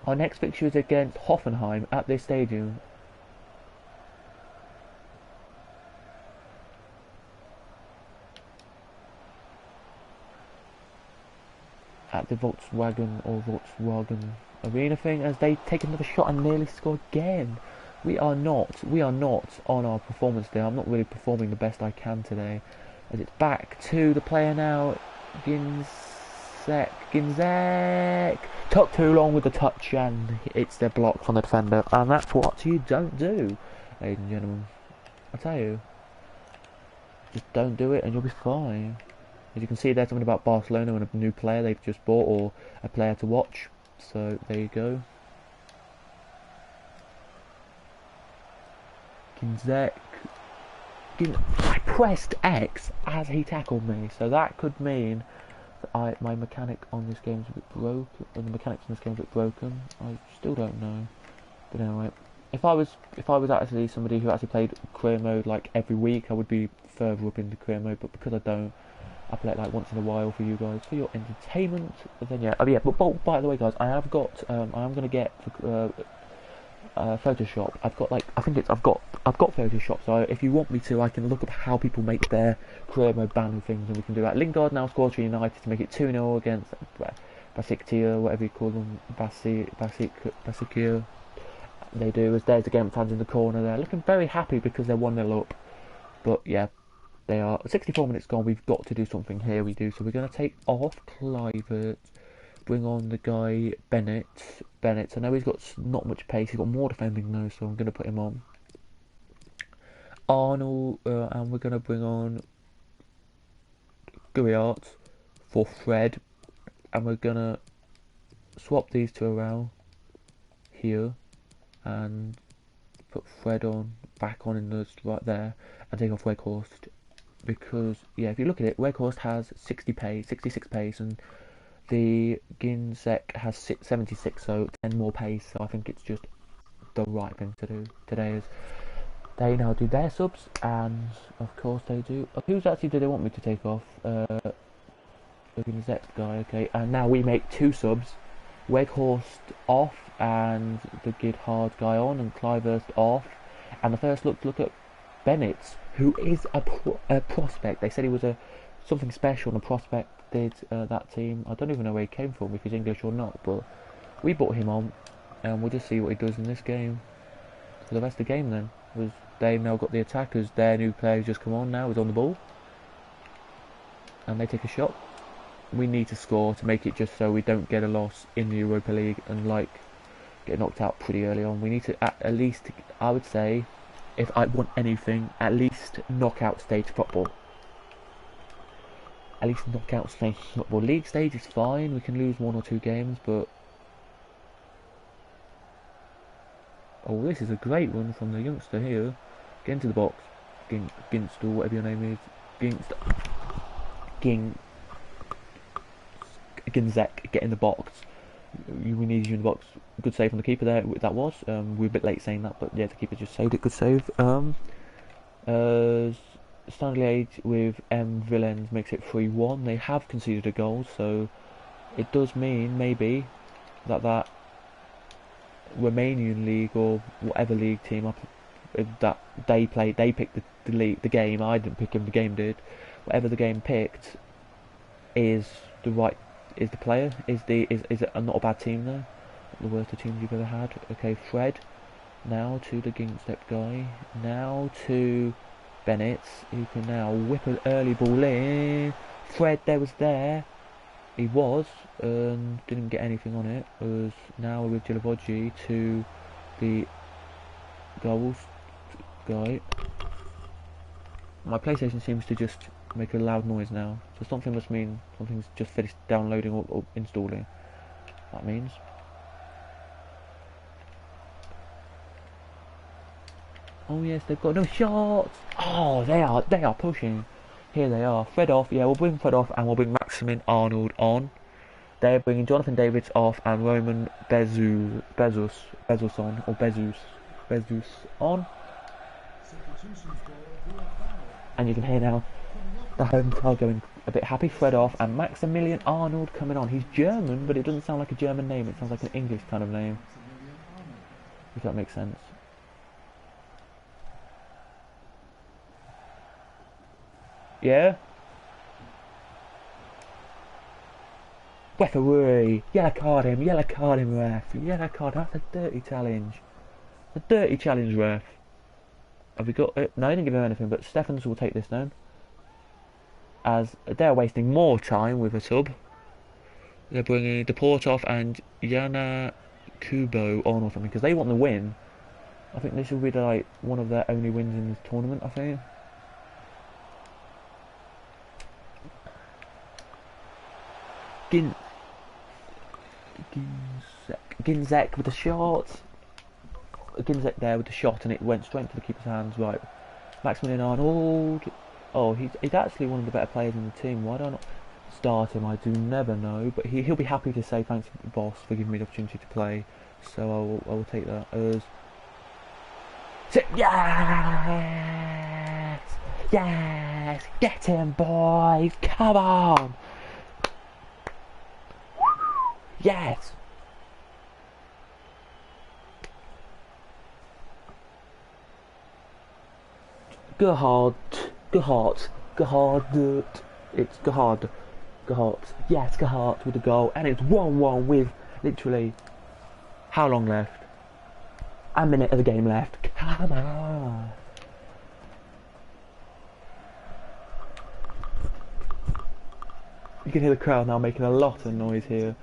Our next fixture is against Hoffenheim at this stadium. At the Volkswagen Arena thing, as they take another shot and nearly score again. We are not on our performance day. I'm not really performing the best I can today. As it's back to the player now, Ginzek. Took too long with the touch, and it's their block from the defender, and that's what you don't do, ladies and gentlemen. I tell you, just don't do it, and you'll be fine. As you can see, there's something about Barcelona and a new player they've just bought, or a player to watch. So there you go. Ginzek. I pressed X as he tackled me, so that could mean that my mechanic on this game is a bit broken. The mechanics on this game is a bit broken. I still don't know. But anyway, if I was actually somebody who actually played career mode like every week, I would be further up into career mode. But because I don't, I play it like once in a while for you guys, for your entertainment. But then yeah, but by the way, guys, I have got, I am gonna get Photoshop. I've got Photoshop. So if you want me to, I can look up how people make their career mode banner things, and we can do that. Lingard now scores for United to make it 2-0 against Basiktia, whatever you call them, Basiktia. They do, as there's the game fans in the corner there, looking very happy because they're 1-0 up. But yeah. They are 64 minutes gone. We've got to do something here. We do. So we're going to take off Kluivert, bring on the guy Bennett. I know he's got not much pace. He's got more defending though, so I'm going to put him on. Arnold, and we're going to bring on Guriart for Fred, and we're going to swap these two around here and put Fred on back on in the right there, and take off Weghorst. Because yeah, if you look at it, Weghorst has 66 pace, and the Ginzek has 76, so 10 more pace. So I think it's just the right thing to do today. Is they now do their subs, and of course they do. Who's actually do they want me to take off? The Ginzek guy, okay. And now we make 2 subs: Weghorst off, and the Gidhard guy on, and Kluivert off. And the first look at Bennett, who is a prospect. They said he was something special, and a prospect did that team. I don't even know where he came from, if he's English or not, but we brought him on. and we'll just see what he does in this game. For the rest of the game then, was they've now got the attackers, their new player who's just come on now is on the ball, and they take a shot. We need to score to make it just so we don't get a loss in the Europa League and like get knocked out pretty early on. We need to at least, I would say, if I want anything, at least knockout stage football. At least knockout stage football. League stage is fine, we can lose 1 or 2 games, but oh, this is a great one from the youngster here. Get into the box. Ginst, or whatever your name is. Ginzek, get in the box. We need you in the box. Good save from the keeper there, that was. We're a bit late saying that, but yeah, the keeper just saved it. Good save. Stanley Age with M. Villens makes it 3-1. They have conceded a goal, so it does mean maybe that Romanian league or whatever league team up that they picked the game. I didn't pick him, the game did. Whatever the game picked is the player, is it not a bad team though? Not the worst of teams you've ever had. Okay, Fred now to the Ginstep guy, now to Bennett, who can now whip an early ball in. Fred he was, didn't get anything on it. Was now with Gilavogi to the goals guy. My PlayStation seems to just make a loud noise now, so something must mean something's just finished downloading or installing. That means. Oh yes, they've got no shots. Oh, they are pushing. Here they are. Fred off. Yeah, we'll bring Fred off and we'll bring Maximin Arnold on. They're bringing Jonathan Davids off and Roman Bezus on. And you can hear now the home crowd going a bit happy. Fred off and Maximilian Arnold coming on. He's German, but it doesn't sound like a German name. It sounds like an English kind of name, if that makes sense. Yeah? Referee! Yellow card him, ref. Yellow card, that's a dirty challenge. A dirty challenge, ref. Have we got it? No, I didn't give him anything, but Stephens will take this down. As they're wasting more time with a sub. They're bringing Deportov and Yana Kubo on or something, because they want the win. I think this will be like one of their only wins in this tournament, I think. Ginzek with the shot. Ginzek there with the shot, and it went straight into the keeper's hands. Right, Maximilian Arnold. Oh, he's actually one of the better players in the team. Why don't I not start him? I do never know, but he'll be happy to say thanks, boss, for giving me the opportunity to play. So I will take that as. Yes, get him, boys! Come on! Yes! Gehard. It's Gehard. Yes, Gehard with the goal, and it's 1-1 with literally how long left? A minute of the game left. Come on. You can hear the crowd now making a lot of noise here.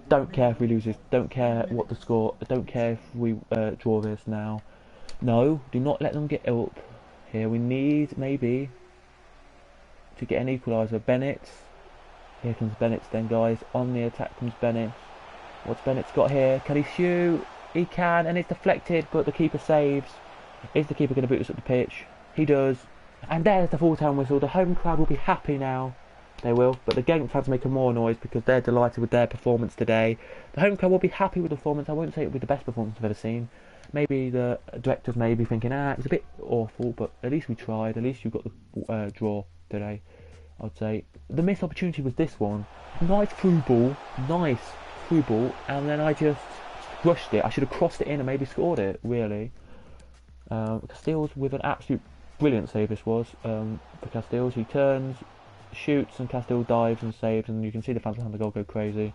Don't care if we lose this, don't care what the score, don't care if we draw this now. No, do not let them get up here. We need maybe to get an equaliser. Bennett. Here comes Bennett then, guys. On the attack comes Bennett. What's Bennett's got here? Can he shoot? He can, and it's deflected, but the keeper saves. Is the keeper going to boot us up the pitch? He does. And there's the full-time whistle. The home crowd will be happy now. They will, but the Genk fans make more noise because they're delighted with their performance today. The home crowd will be happy with the performance. I won't say it will be the best performance I've ever seen. Maybe the directors may be thinking, it was a bit awful, but at least we tried. At least you got the draw today, I'd say. The missed opportunity was this one. Nice through ball, and then I just rushed it. I should have crossed it in and maybe scored it, really. Castells with an absolute brilliant save this was. For Castells, he turns, shoots, and Castile dives and saves, and you can see the fans behind the goal go crazy.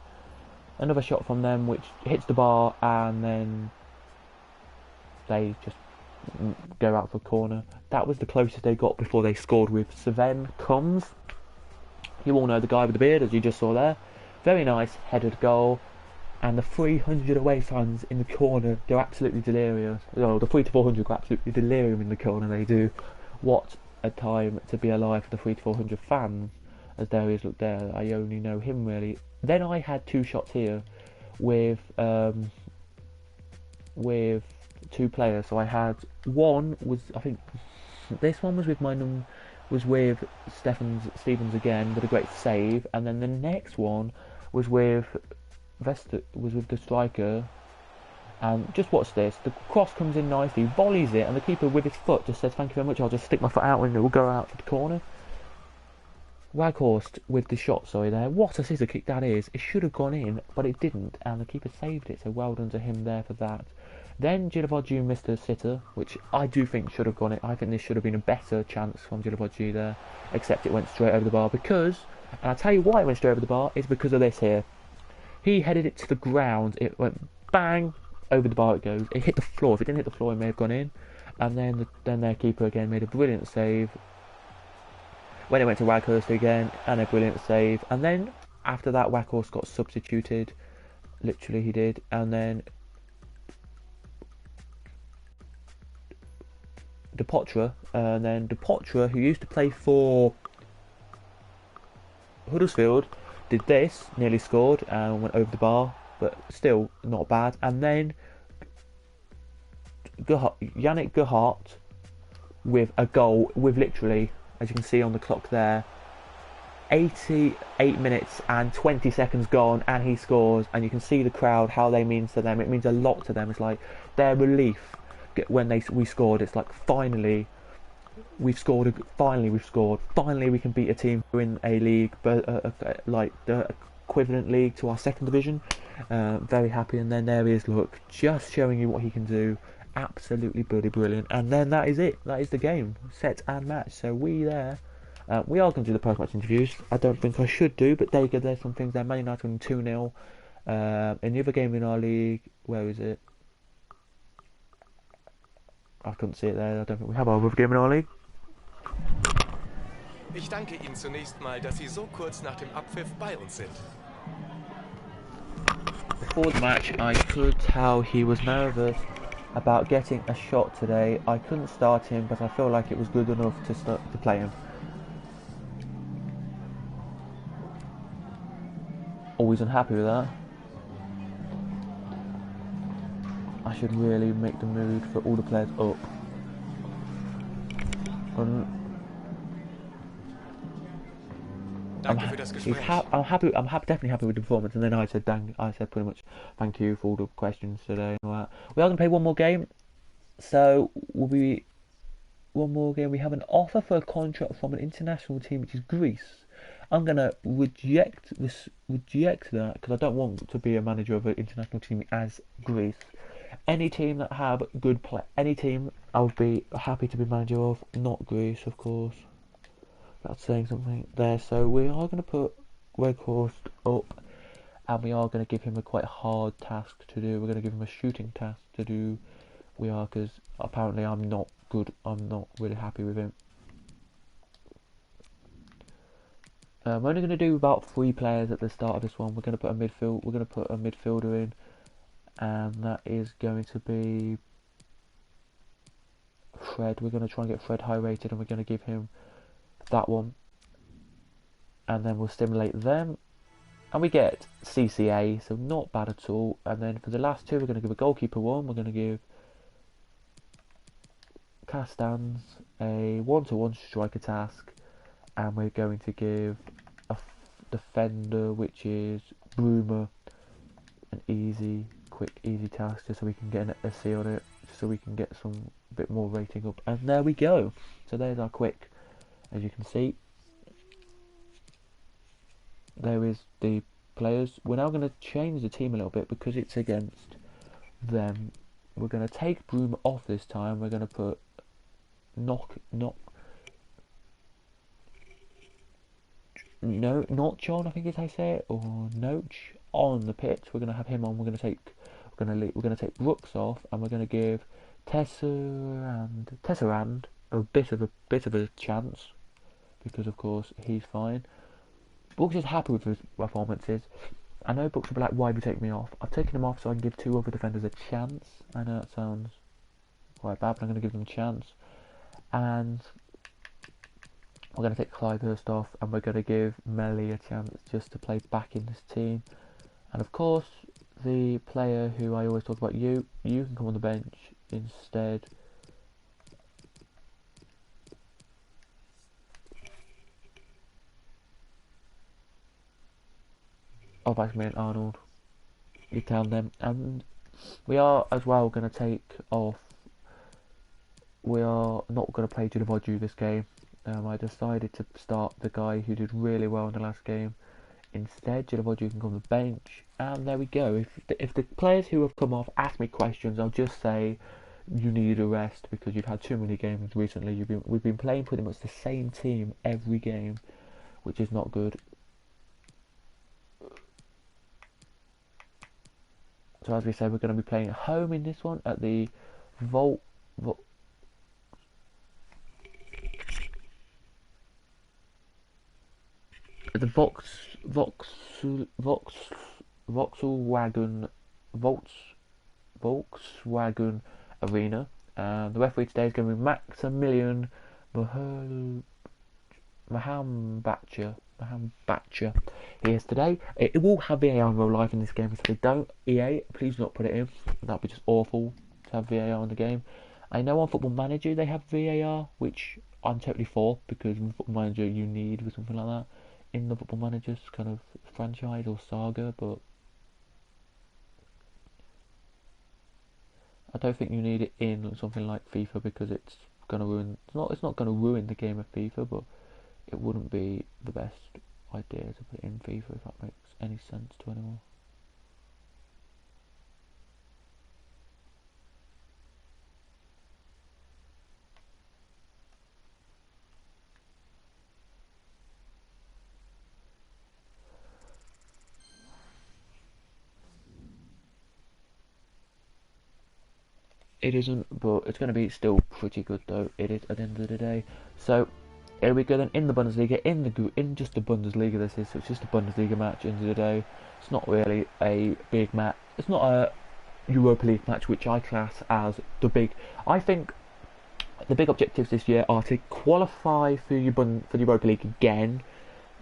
another shot from them which hits the bar, and then they just go out for a corner. That was the closest they got before they scored with Sven Combs. You all know the guy with the beard, as you just saw there. Very nice headed goal. And the 300 away fans in the corner, they're absolutely delirious. Oh, the 3 to 400 go absolutely delirium in the corner, they do. What a time to be alive for the 3 to 400 fans. As there he is, look there, I only know him really. Then I had 2 shots here with 2 players. So I had one was, I think this one was with Stevens again with a great save, and then the next one was with the striker. And just watch this, the cross comes in nicely, volleys it, and the keeper with his foot just says thank you very much, I'll just stick my foot out and it will go out to the corner. Waghorst with the shot, sorry there. What a scissor kick that is. It should have gone in, but it didn't, and the keeper saved it, so well done to him there for that. Then Gilabodju missed a sitter, which I do think should have gone in. I think this should have been a better chance from Gilabodju there, except it went straight over the bar because, and I'll tell you why it went straight over the bar, it's because of this here. He headed it to the ground, it went bang, over the bar it goes. It hit the floor. If it didn't hit the floor, it may have gone in. And then their keeper again made a brilliant save. When it went to Waghorst again, and a brilliant save. And then after that, Waghorst got substituted. Literally, he did. And then Depotre, who used to play for Huddersfield, did this, nearly scored and went over the bar, but still not bad. And then Yannick Gerhardt with a goal with literally, as you can see on the clock there, 88 minutes and 20 seconds gone, and he scores, and you can see the crowd, how they mean to them. It means a lot to them. It's like their relief when we scored. It's like finally we've scored, finally we can beat a team in a league, but like the equivalent league to our second division. Very happy. And then there he is, look, just showing you what he can do. Absolutely bloody brilliant. And then that is it. That is the game, set and match. So we are going to do the post-match interviews. I don't think I should do, but there you go. There's some things there. Man United winning 2-0. In the other game in our league, where is it? I couldn't see it there. I don't think we have our other game in our league. Ich danke Ihnen zunächst mal, dass Sie so kurz nach dem Abpfiff bei uns sind. Before the match, I could tell he was nervous about getting a shot today. I couldn't start him, but I feel like it was good enough to play him. Always unhappy with that. I should really make the mood for all the players up. I'm definitely happy with the performance. And then I said pretty much thank you for all the questions today and all that. We are going to play one more game. So one more game. We have an offer for a contract from an international team, which is Greece. I'm going to reject that because I don't want to be a manager of an international team as Greece. Any team that have good play, any team I would be happy to be manager of, not Greece, of course. That's saying something there. So we are going to put Weghorst up, and we are going to give him a quite hard task to do. We're going to give him a shooting task to do. We are, because apparently I'm not good. I'm not really happy with him. I'm only going to do about 3 players at the start of this one. We're going to put a midfielder in, and that is going to be Fred. We're going to try and get Fred high rated, and we're going to give him that one, and then we'll stimulate them, and we get CCA, so not bad at all. And then for the last 2, we're going to give a goalkeeper one. We're going to give Castans a 1-to-1 striker task, and we're going to give a defender, which is Bruma, an easy task, just so we can get a C on it, just so we can get some bit more rating up. And there we go. So there's our quick. As you can see, there is the players. We're now going to change the team a little bit because it's against them. We're going to take Broom off this time. We're going to put not John, I think is how I say it, or Noach. on the pitch. We're going to have him on. We're going to take Brooks off, and we're going to give Tesserand a bit of a chance, because of course he's fine. Brooks is happy with his performances. I know Brooks will be like, why have you taken me off? I've taken him off so I can give 2 other defenders a chance. I know that sounds quite bad, but I'm going to give them a chance. And we're going to take Clyburst off, and we're going to give Melly a chance just to play back in this team. And of course, the player who I always talk about, you can come on the bench instead. Of Maximilian Arnold. You tell them. And we are as well going to take off. We are not going to play Girovodu this game. I decided to start the guy who did really well in the last game. Instead, Girovodu can come on the bench, and there we go. If the players who have come off ask me questions, I'll just say you need a rest because you've had too many games recently. We've been playing pretty much the same team every game, which is not good. So as we said, we're going to be playing at home in this one at the Volkswagen Arena. And the referee today is going to be Maximilian Mahambacher. He is today. It will have VAR in real life in this game. If they don't, EA, please do not put it in. That'd be just awful to have VAR in the game. I know on Football Manager they have VAR, which I'm totally for, because in Football Manager you need or something like that in the Football Manager's kind of franchise or saga, but I don't think you need it in something like FIFA because it's gonna ruin. It's not gonna ruin the game of FIFA, but it wouldn't be the best idea to put it in FIFA, if that makes any sense to anyone. It isn't, but it's going to be still pretty good though. It is at the end of the day. So here we go then in the Bundesliga, in just the Bundesliga this is, so it's just a Bundesliga match at the end of the day. It's not really a big match. It's not a Europa League match, which I class as the big. I think the big objectives this year are to qualify for the Europa League again.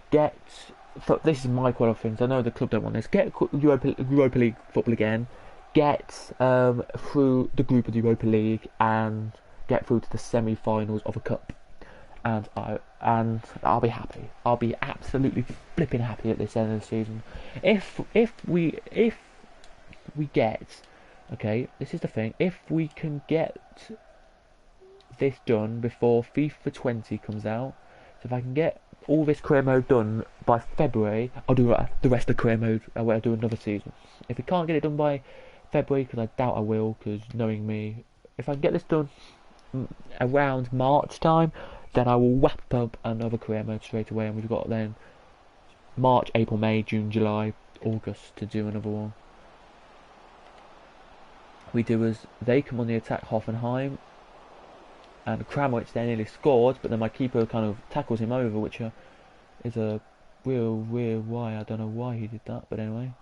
This is my qualifications. I know the club don't want this. Get Europa League football again. Get through the group of the Europa League and get through to the semi-finals of a cup, and I'll be happy. I'll be absolutely flipping happy at this end of the season. If we get, okay, this is the thing. If we can get this done before FIFA 20 comes out, so if I can get all this career mode done by February, I'll do the rest of career mode. I'll do another season. If we can't get it done by February, because I doubt I will, because knowing me, if I can get this done around March time, then I will wrap up another career mode straight away, and we've got then March, April, May, June, July, August to do another one. We do as they come on the attack, Hoffenheim, and Kramwich they nearly scored, but then my keeper kind of tackles him over, which is a real why. I don't know why he did that, but anyway.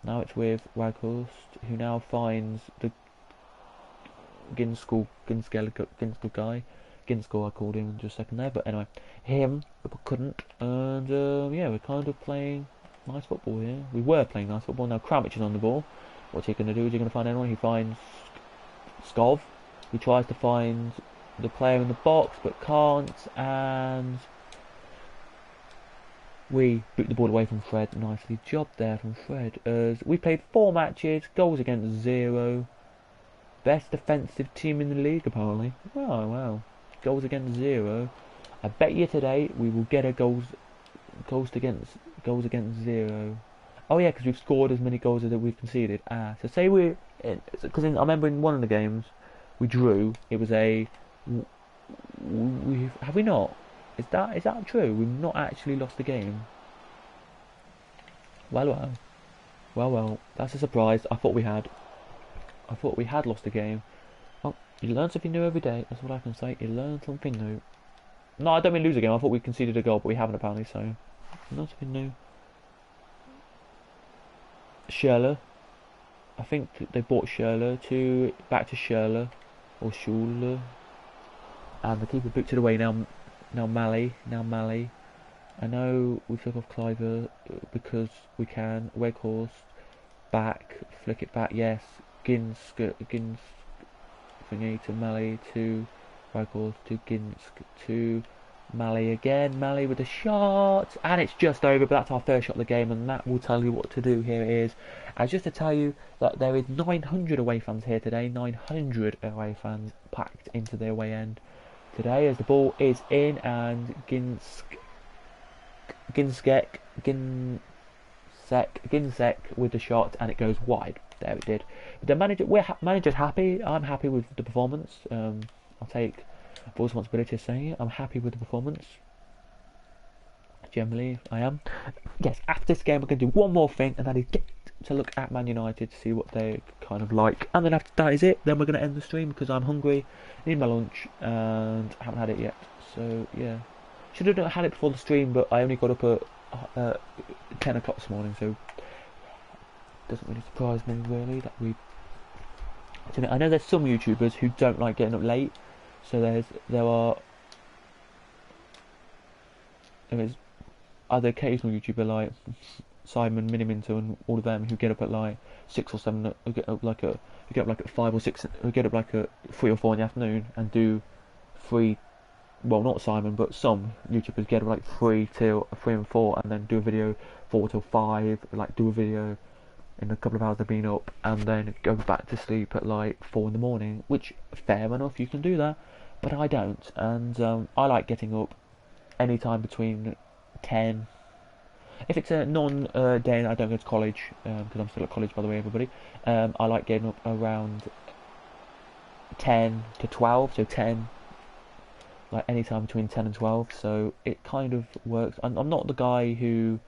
Now it's with Waghurst, who now finds the Ginskell guy. Ginskell, I called him just a second there, but anyway, him, but couldn't. And yeah, we're kind of playing nice football here. We were playing nice football. Now Kramwich is on the ball. What's he going to do? Is he going to find anyone? He finds Skov. He tries to find the player in the box, but can't, and we boot the ball away from Fred. Nicely job there from Fred. As we played 4 matches, goals against 0. Best defensive team in the league, apparently. Wow. Goals against 0. I bet you today we will get a goals against 0. Oh yeah, because we've scored as many goals as we've conceded. So say because I remember in one of the games we drew. It was have we not? Is that true? We've not actually lost the game. Well. Well, that's a surprise. I thought we had. I thought we had lost the game. Well, you learn something new every day. That's what I can say. You learn something new. No, I don't mean lose a game. I thought we conceded a goal, but we haven't apparently. So, you learn something new. Schürrle. I think they bought Schürrle back to Schürrle or Schürrle, and the keeper boots it away now. Now Mali. I know we took off Cliver because we can. Weghorst back, flick it back. Yes, Ginsk thingy to Mali to Weghorst to Ginsk to Mali again. Mali with a shot, and it's just over. But that's our first shot of the game, and that will tell you what to do. Here it is. And just to tell you that there is 900 away fans here today. 900 away fans packed into the away end today, as the ball is in, and Ginsek with the shot, and it goes wide. There it did. But the manager's happy. I'm happy with the performance. I'll take full responsibility of saying it. I'm happy with the performance. Generally, I am. Yes, after this game, we're going to do one more thing, and that is get to look at Man United to see what they kind of like. And then after that is it. Then we're going to end the stream because I'm hungry, need my lunch, and I haven't had it yet. So, yeah. Should have had it before the stream, but I only got up at 10 o'clock this morning, so doesn't really surprise me really that we. I know there's some YouTubers who don't like getting up late, so there's other occasional YouTuber like Simon Miniminto and all of them who get up at like 6 or 7, who get up like at 5 or 6, who get up like at 3 or 4 in the afternoon and do 3. Well, not Simon, but some YouTubers get up like 3 and 4, and then do a video 4 till 5, like do a video in a couple of hours they've been up, and then go back to sleep at like 4 in the morning, which, fair enough, you can do that, but I don't, and I like getting up any time between 10, if it's a non-day I don't go to college, because I'm still at college by the way everybody, I like getting up around 10 to 12, so 10, like any time between 10 and 12, so it kind of works. I'm not the guy who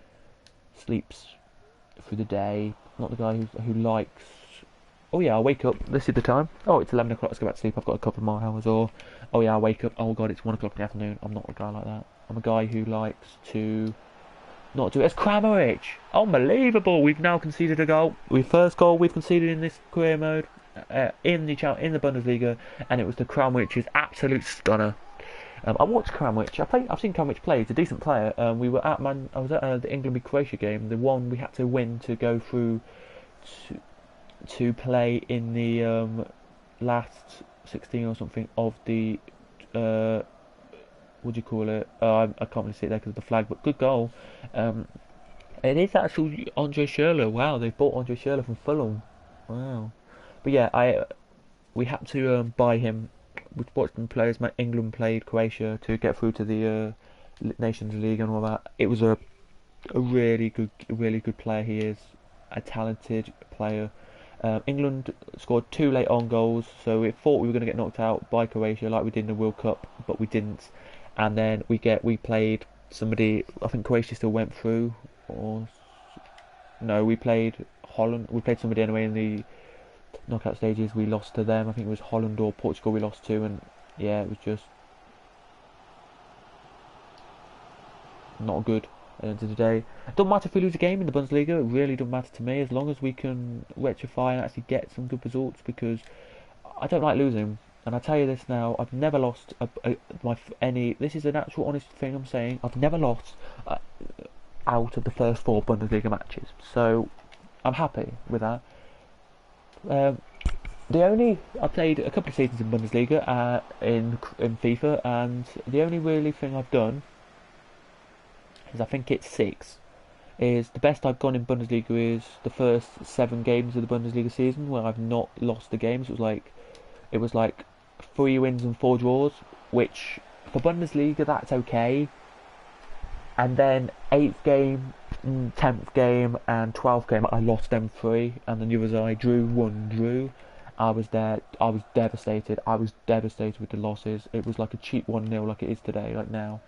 sleeps through the day, not the guy who likes, oh yeah, I'll wake up, this is the time, oh it's 11 o'clock, let's go back to sleep, I've got a couple of more hours, or oh yeah, I'll wake up, oh god, it's 1 o'clock in the afternoon. I'm not a guy like that. I'm a guy who likes to not do it. It's Kramaric! Unbelievable! We've now conceded a goal. First goal we've conceded in this career mode, in the Bundesliga, and it was the Kramarich's absolute stunner. I watched Kramaric. I've seen Kramaric play. He's a decent player. I was at the England v Croatia game, the one we had to win to go through to play in the last 16 or something of the what do you call it? I can't really see it there because of the flag, but good goal. It is actually Andre Schürrle. Wow, they bought Andre Schürrle from Fulham. Wow. But yeah, we had to buy him. We watched them play as England played Croatia to get through to the Nations League and all that. It was a really good player. He is a talented player. England scored 2 late on goals, so we thought we were going to get knocked out by Croatia like we did in the World Cup, but we didn't. And then we played somebody. I think Croatia still went through, or no, we played Holland. We played somebody anyway in the knockout stages. We lost to them. I think it was Holland or Portugal we lost to, and yeah, it was just not good at the end of the day. It doesn't matter if we lose a game in the Bundesliga, it really doesn't matter to me, as long as we can rectify and actually get some good results, because I don't like losing. And I tell you this now, I've never lost this is an actual honest thing I'm saying, I've never lost out of the first 4 Bundesliga matches, so I'm happy with that. I played a couple of seasons in Bundesliga in FIFA, and the only really thing I've done is, I think it's 6, is the best I've gone in Bundesliga is the first 7 games of the Bundesliga season where I've not lost the games. It was like 3 wins and 4 draws, which for Bundesliga that's okay. And then 8th game, 10th game and 12th game I lost them 3, and then the others I drew 1 drew. I was devastated. I was devastated with the losses. It was like a cheap 1-0 like it is today, like now.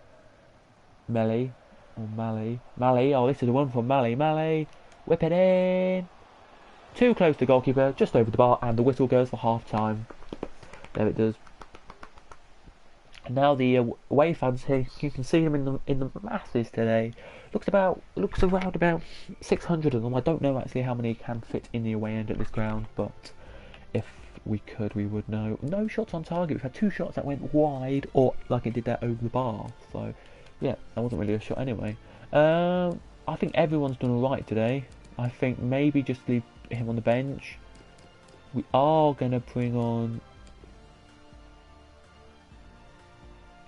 Mali, oh this is the one from Mali. Whip it in. Too close to the goalkeeper, just over the bar, and the whistle goes for half time. There it does. And now the away fans here, you can see them in the masses today. Looks around about 600 of them. I don't know actually how many can fit in the away end at this ground, but if we could, we would know. No shots on target. We've had 2 shots that went wide, or like it did that over the bar. So yeah, that wasn't really a shot anyway. I think everyone's done alright today. I think maybe just leave him on the bench. We are gonna bring on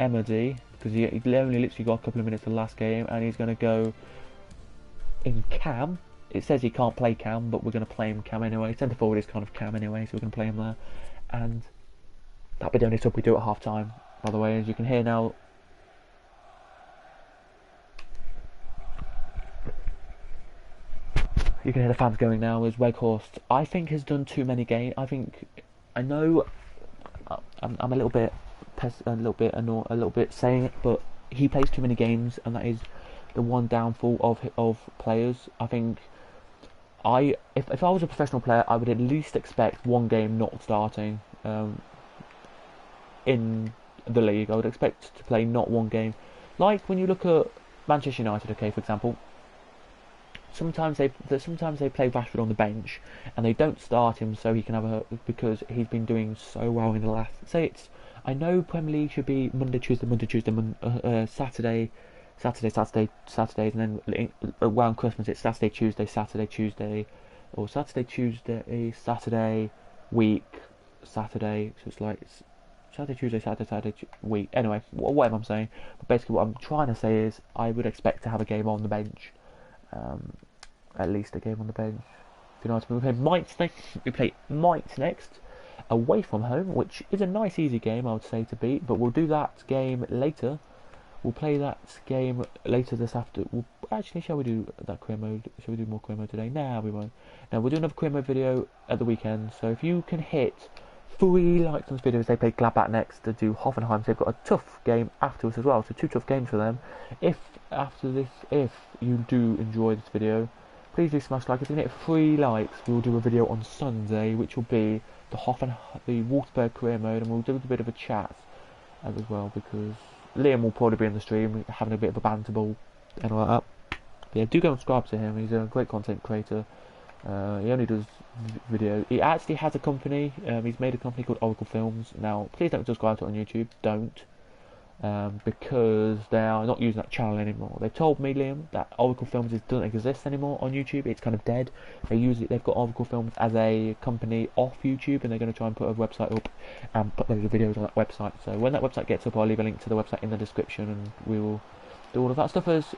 Emody because he only literally got a couple of minutes of the last game, and he's gonna go in cam. It says he can't play cam, but we're gonna play him cam anyway. Centre forward is kind of cam anyway, so we're gonna play him there, and that'll be the only sub we do at half time. By the way, as you can hear now. You can hear the fans going now as Weghorst, I think, has done too many games. I know I'm a little bit saying it, but he plays too many games, and that is the one downfall of players. I think if I was a professional player, I would at least expect one game not starting in the league. I would expect to play not one game. Like when you look at Manchester United, okay, for example. Sometimes they play Rashford on the bench, and they don't start him so he can have because he's been doing so well in the last. I know Premier League should be Monday, Tuesday, Saturday, Saturdays, and then around Christmas it's Saturday, Tuesday, or Saturday, Tuesday, Saturday, week, Saturday. So it's like Saturday, Tuesday, Saturday, week. Anyway, whatever I'm saying. But basically, what I'm trying to say is I would expect to have a game on the bench. At least a game on the bench. If you know what I mean. We play Mainz next, away from home, which is a nice, easy game, I would say, to beat. But we'll do that game later. We'll play that game later this afternoon. Actually, shall we do that career mode? Shall we do more career mode today? Nah, we won't. No, we'll do another career mode video at the weekend. So if you can hit 3 likes on this video, as they play Gladbach next to do Hoffenheim. So they've got a tough game afterwards as well. So 2 tough games for them. If you do enjoy this video, please do smash like. If you can hit 3 likes, we'll do a video on Sunday, which will be the Wolfsburg career mode, and we'll do a bit of a chat as well, because Liam will probably be in the stream having a bit of a banter ball and all that. But yeah, do go and subscribe to him. He's a great content creator. He only does video. He actually has a company. He's made a company called Oracle Films. Now, please don't subscribe to it on YouTube. Don't. Because they are not using that channel anymore. They told me, Liam, that Oracle Films doesn't exist anymore on YouTube. It's kind of dead. They've got Oracle Films as a company off YouTube, and they're going to try and put a website up and put loads of videos on that website. So when that website gets up, I'll leave a link to the website in the description, and we will do all of that stuff as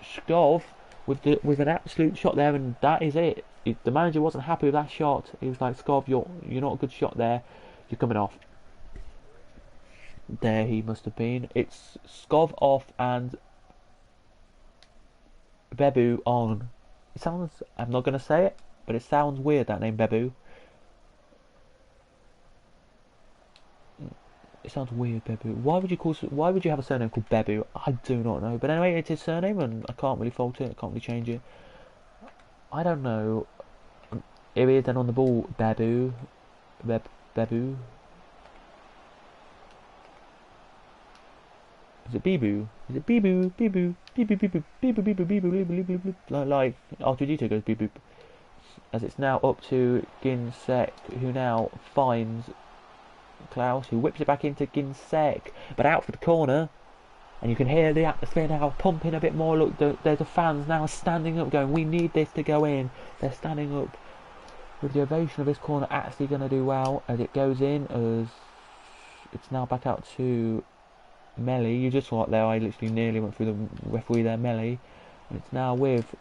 Skov with an absolute shot there, and that is it. The manager wasn't happy with that shot. He was like, Skov, you're not a good shot there. You're coming off. There he must have been. It's Skov off and Bebu on. It sounds, I'm not going to say it, but it sounds weird, that name Bebu. It sounds weird, Bebu. Why would you have a surname called Bebu? I do not know. But anyway, it's his surname, and I can't really fault it. I can't really change it. I don't know. Here he is then on the ball. Bebu. Bebu. Is it Bibu? Is it Bibu? Bibu? Bibu? Bibu? Bibu? Bibu? Bibu? Bibu? Bibu? Like R2D2 goes Bibu. As it's now up to Ginsek, who now finds Klaus, who whips it back into Ginsek, but out for the corner. And you can hear the atmosphere now pumping a bit more. Look, there's the fans now standing up, going, "We need this to go in." They're standing up with the ovation of this corner actually going to do well as it goes in. As it's now back out to Melly. You just saw it there. I literally nearly went through the referee there, Melly. And it's now with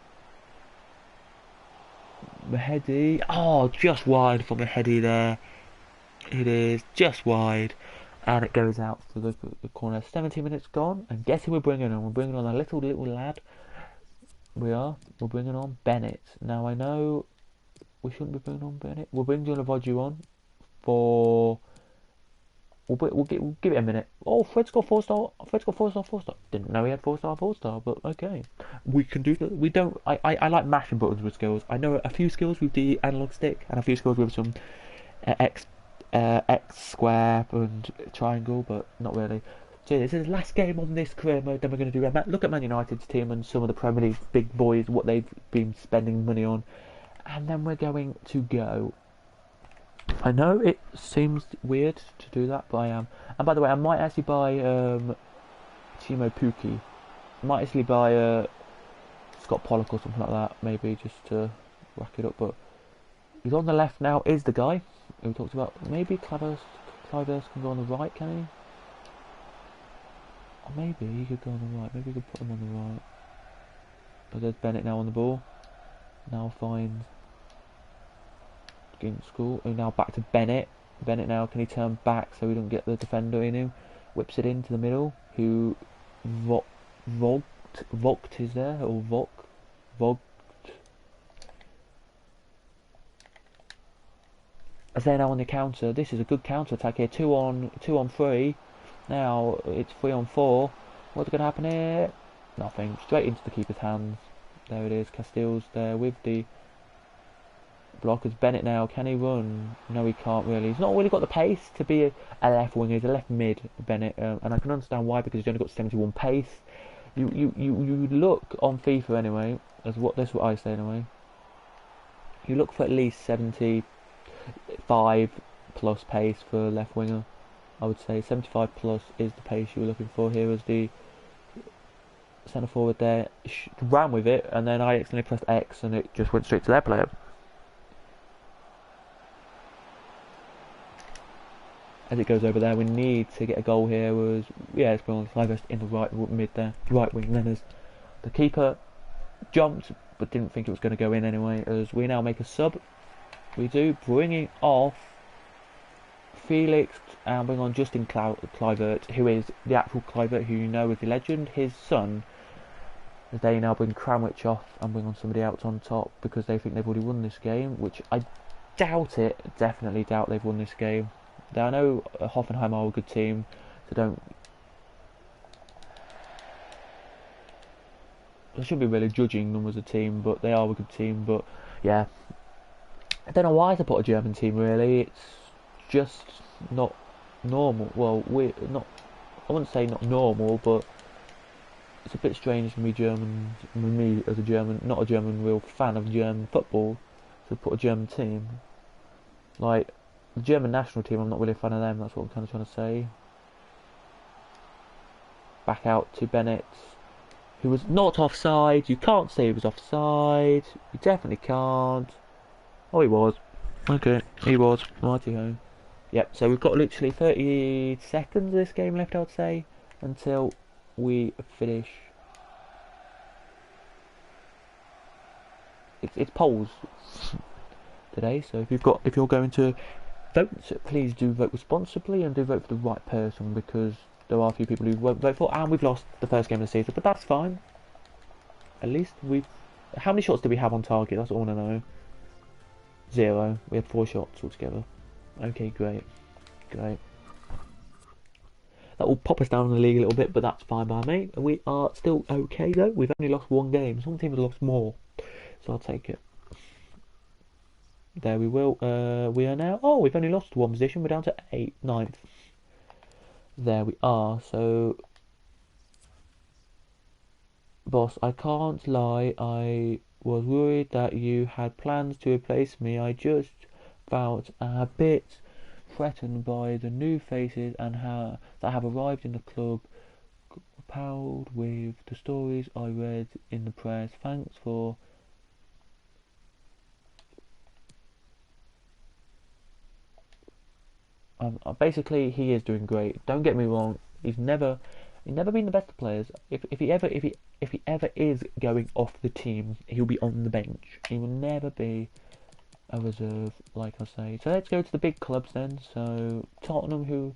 Mehedi. Oh, just wide for Mehedi there. It is just wide. And it goes out to the corner. 17 minutes gone. And guess who we're bringing on? We're bringing on a little lad. We're bringing on Bennett. Now, I know we shouldn't be bringing on Bennett. We'll bring Julavodju on for We'll give it a minute. Oh, Fred's got 4-star. Fred's got 4-star, 4-star. Didn't know he had 4-star, 4-star, but okay. We can do that. We don't. I like mashing buttons with skills. I know a few skills with the analog stick and a few skills with some X square and triangle, but not really. So this is the last game on this career mode. Then we're going to do look at Man United's team and some of the Premier League big boys, what they've been spending money on, and then we're going to go. I know it seems weird to do that, but I am. And by the way, I might actually buy Timo Pukki. I might actually buy Scott Pollock or something like that, maybe just to rack it up. But he's on the left now. Is the guy who we talked about? Maybe Clivers can go on the right, can he? Or maybe he could go on the right. Maybe we could put him on the right. But there's Bennett now on the ball. Now finds in school. And now back to Bennett. Bennett now, can he turn back so we don't get the defender in him? Whips it into the middle. Who Vogt is there, or Vogt. As they're now on the counter. This is a good counter attack here. 2 on 3. Now it's 3 on 4. What's going to happen here? Nothing. Straight into the keeper's hands. There it is. Castile's there with the blockers. Bennett now, can he run? No, he can't really. He's not really got the pace to be a left winger. He's a left mid, Bennett, and I can understand why, because he's only got 71 pace. You look on FIFA anyway, that's what I say anyway. You look for at least 75 plus pace for left winger. I would say 75 plus is the pace you were looking for here as the centre forward there. Ran with it, and then I accidentally pressed X, and it just went straight to their player. As it goes over there, we need to get a goal here. It's been on Clivers in the right mid there, right wing. Then as the keeper jumped, but didn't think it was going to go in anyway. As we now make a sub, we do, bringing off Felix and bring on Justin Kluivert, who is the actual Kluivert who you know is the legend. His son. As they now bring Kramwich off and bring on somebody else on top because they think they've already won this game, which I doubt it. Definitely doubt they've won this game. I know Hoffenheim are a good team, so I shouldn't be really judging them as a team, but they are a good team. But yeah, I don't know why to put a German team. Really, it's just not normal. Well, I wouldn't say not normal, but it's a bit strange for me as a German, not a German real fan of German football, to put a German team like. The German national team, I'm not really a fan of them, that's what I'm kind of trying to say. Back out to Bennett, who was not offside. You can't say he was offside. You definitely can't. Oh, he was. Okay, he was. Righty-ho. Yep, so we've got literally 30 seconds of this game left, I would say, until we finish. It's polls today, so if you're going to vote, please do vote responsibly and do vote for the right person, because there are a few people who won't vote for, and we've lost the first game of the season, but that's fine. At least how many shots do we have on target? That's all I want to know. 0. We had 4 shots altogether. Okay, great. That will pop us down in the league a little bit, but that's fine by me. We are still okay though. We've only lost 1 game. Some teams have lost more, so I'll take it. There we will. We are now. Oh, we've only lost 1 position. We're down to 9th. There we are. So, boss, I can't lie. I was worried that you had plans to replace me. I just felt a bit threatened by the new faces and that have arrived in the club. Compelled with the stories I read in the press. Thanks for. Basically, he is doing great. Don't get me wrong. He's never been the best of players. If he ever is going off the team, he'll be on the bench. He will never be a reserve, like I say. So let's go to the big clubs then. So Tottenham,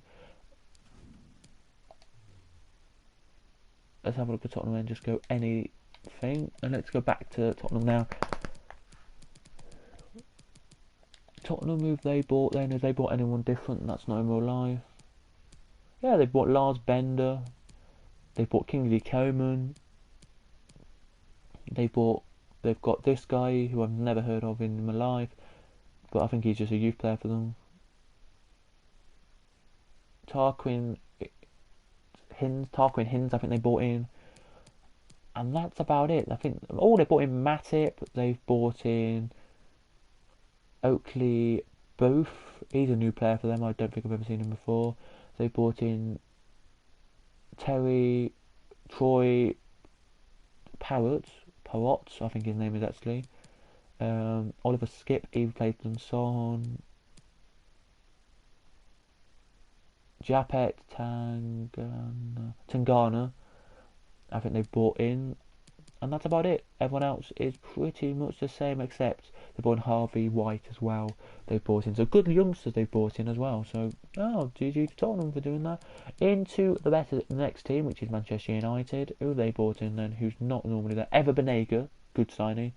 let's have a look at Tottenham and just go anything. And let's go back to Tottenham now. Tottenham, who they bought then? Have they bought anyone different? That's not in real life. Yeah, they bought Lars Bender. They bought Kingsley Coman. They've got this guy who I've never heard of in my life, but I think he's just a youth player for them. Tarquin Hinds, I think they bought in. And that's about it. I think, they bought in Matip. They've bought in Oakley Booth. He's a new player for them. I don't think I've ever seen him before. They bought in Troy Parrott, I think his name is actually. Oliver Skip, he played for Son. Japet Tangana, I think they bought in. And that's about it. Everyone else is pretty much the same, except they bought in Harvey White as well. They bought in. So good youngsters they bought in as well. So, GG to Tottenham for doing that. Into the next team, which is Manchester United. Who they bought in then, who's not normally there. Ever Banega, good signing.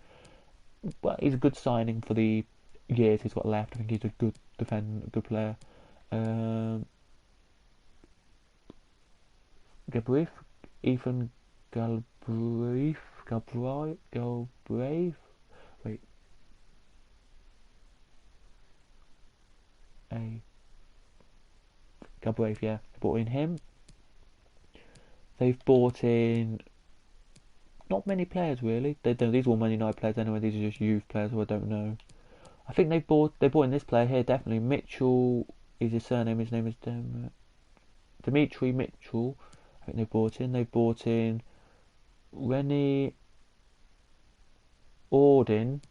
Well, he's a good signing for the years he's got left. I think he's a good good player. Ethan Galbraith. Wait. Galbraith, yeah. They bought in him. They've bought in not many players really. These are all Man United players anyway. These are just youth players who I don't know. I think they bought in this player here definitely. Mitchell is his surname. His name is Dimitri Mitchell. I think they bought in. They bought in Rennie Auden.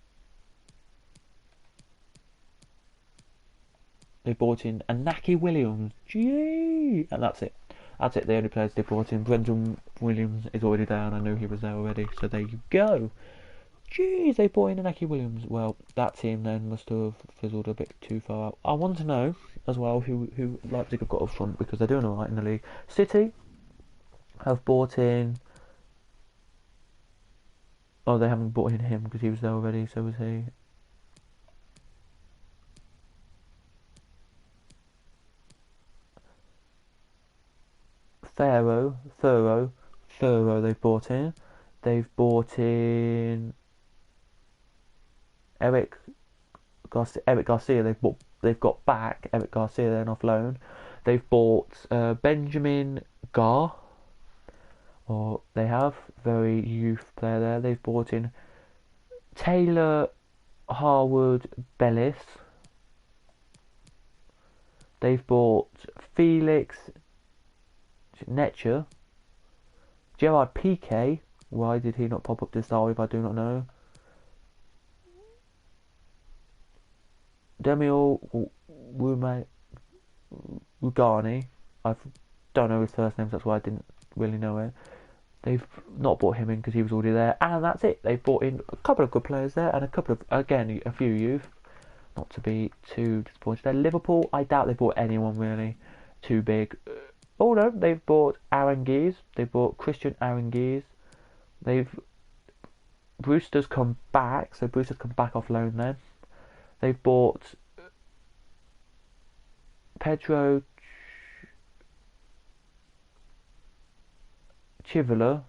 They bought in Anaki Williams. Gee! And that's it. That's it. The only players they brought in. Brendan Williams is already there, and I knew he was there already. So there you go. Jeez, they brought in Anaki Williams. Well, that team then must have fizzled a bit too far out. I want to know as well who Leipzig have got up front, because they're doing alright in the league. City have bought in. Oh, they haven't bought in him because he was there already. So was he. Thorough they've bought in. They've bought in Eric Garcia. They've got back Eric Garcia then off loan. They've bought Benjamin Gar, or they have very youth player there. They've bought in Taylor Harwood Bellis. They've bought Felix Netcher, Gerard Piqué. Why did he not pop up this time? I do not know. Demiel Rugani. I don't know his first name, so that's why I didn't really know it. They've not bought him in because he was already there, and that's it. They've bought in a couple of good players there, and a few youth. Not to be too disappointed there. Liverpool, I doubt they bought anyone really too big. Oh no, they've bought Aranguiz. They bought Christian Aranguiz. Brewster's come back, so Brewster's come back off loan then. They've bought Pedro Chivola.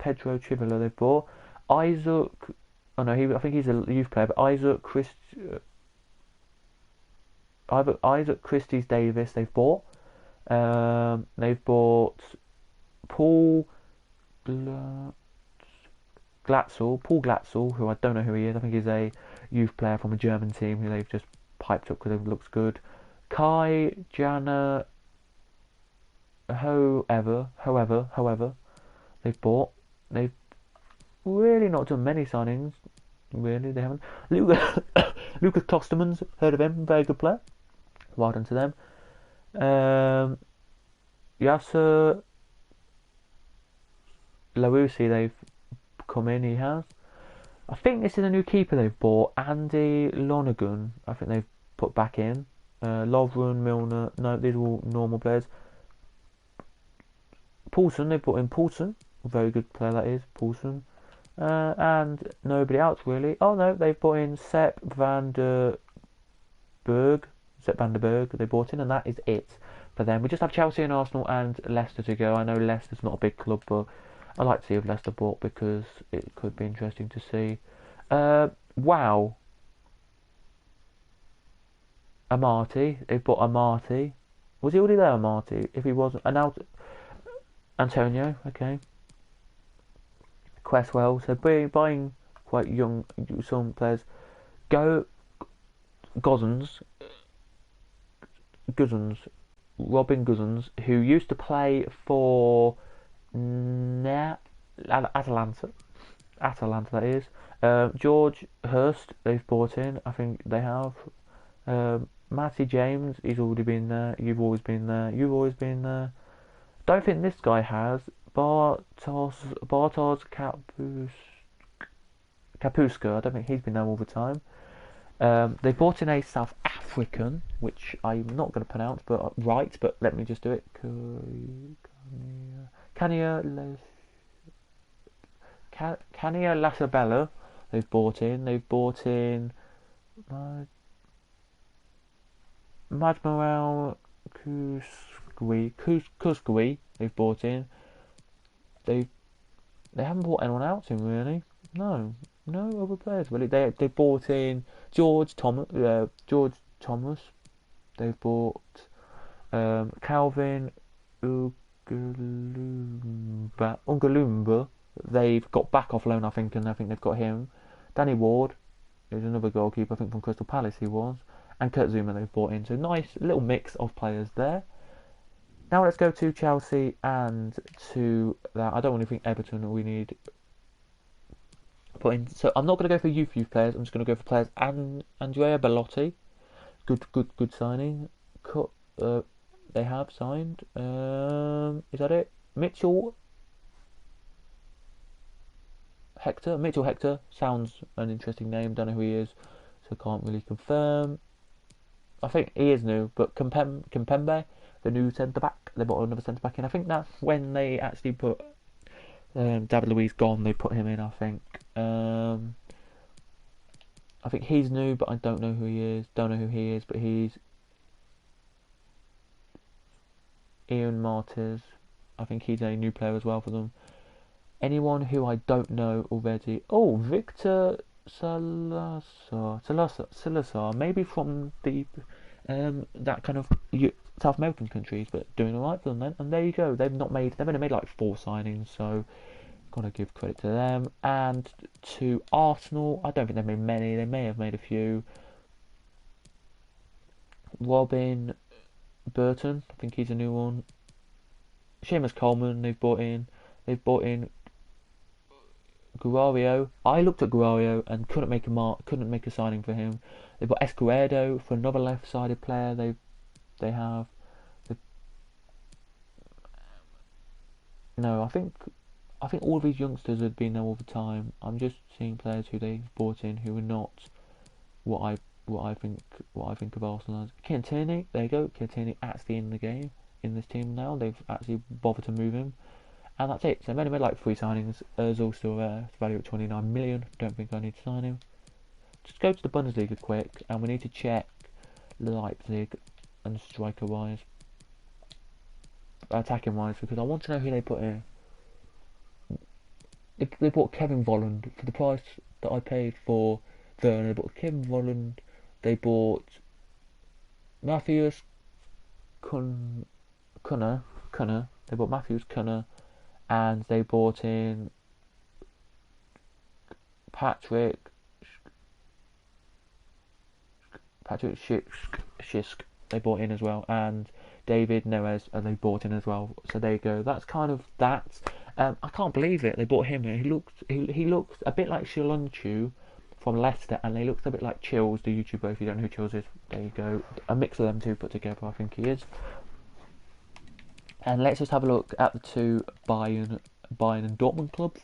They've bought Isaac. Oh no, I think he's a youth player, but Isaac Christie's Davis. They've bought. They've bought Paul Glatzel, who I don't know who he is. I think he's a youth player from a German team who they've just piped up because he looks good. Kai Jana, however, they've bought. They've really not done many signings. Really, they haven't. Lucas Klostermans, heard of him? Very good player. Well done to them. Yasser Larousi, they've come in. He has. I think this is a new keeper they've bought. Andy Lonergan, I think they've put back in. Lovren, Milner. No, these are all normal players. Paulson, they put in Paulson. A very good player that is, Paulson. And nobody else really. Oh no, they've put in Sepp van der Berg. Sepp van der Berg they bought in, and that is it for them. We just have Chelsea and Arsenal and Leicester to go. I know Leicester's not a big club, but I'd like to see if Leicester bought because it could be interesting to see. Wow. Amati. They've bought Amati. Was he already there, Amati? If he wasn't, and now Antonio. Okay. Cresswell. So buying quite young some players. Go Gozens, Robin Gozens, who used to play for Atalanta that is. George Hurst they've bought in, I think they have. Matty James, he's already been there. You've always been there. Don't think this guy has. Bartosz Kapuska, I don't think he's been there all the time. They bought in a South African, which I'm not going to pronounce, but let me just do it. Kania Lasabella. They've bought in. Madmaral Kuskui. They've bought in. They haven't bought anyone else in really. No other players really. They bought in George Thomas. They've bought Calvin Ungalumba. They've got back off loan, I think, and I think they've got him. Danny Ward, who's another goalkeeper, I think from Crystal Palace he was, and Kurt Zuma they've bought in. So nice little mix of players there. Now let's go to Chelsea and to that. I don't really think Everton we need put in. So I'm not going to go for youth players. I'm just going to go for players. Andrea Bellotti, good signing. They have signed. Is that it? Mitchell Hector sounds an interesting name. Don't know who he is, so can't really confirm. I think he is new, but Kimpembe, the new centre back, they bought another centre back in. I think that's when they actually put David Luiz gone. They put him in. I think he's new, but I don't know who he is. But he's Ian Martins. I think he's a new player as well for them. Anyone who I don't know already. Oh, Victor Salazar, maybe from the that kind of South American countries, but doing alright for them then. And there you go. They've only made like 4 signings, so gotta give credit to them. And to Arsenal, I don't think they've made many. They may have made a few. Robin Burton, I think he's a new one. Seamus Coleman, they've bought in Guario. I looked at Guario and couldn't make a signing for him. They've got Escoedo for another left-sided player. I think all of these youngsters have been there all the time. I'm just seeing players who they've bought in who are not what I think of Arsenal as. Kieran Tierney, there you go. Kieran Tierney actually in the game in this team now. They've actually bothered to move him. And that's it. So they've only made like 3 signings. Ozil still there. It's valued at 29 million. Don't think I need to sign him. Just go to the Bundesliga quick, and we need to check Leipzig and striker wise, attacking wise, because I want to know who they put in. They bought Kevin Volland for the price that I paid for Werner. They bought Kevin Volland. They bought Matthias Cunha. They bought Matthias Cunha. And they bought in Patrick Schick. They bought in as well, and David Neres, and they bought in as well. So there you go. That's kind of that. I can't believe it. They bought him in. He looks a bit like Shilonchu from Leicester, and he looks a bit like Chills, the YouTuber. If you don't know who Chills is, there you go. A mix of them two put together, I think he is. And let's just have a look at the 2 Bayern and Dortmund clubs,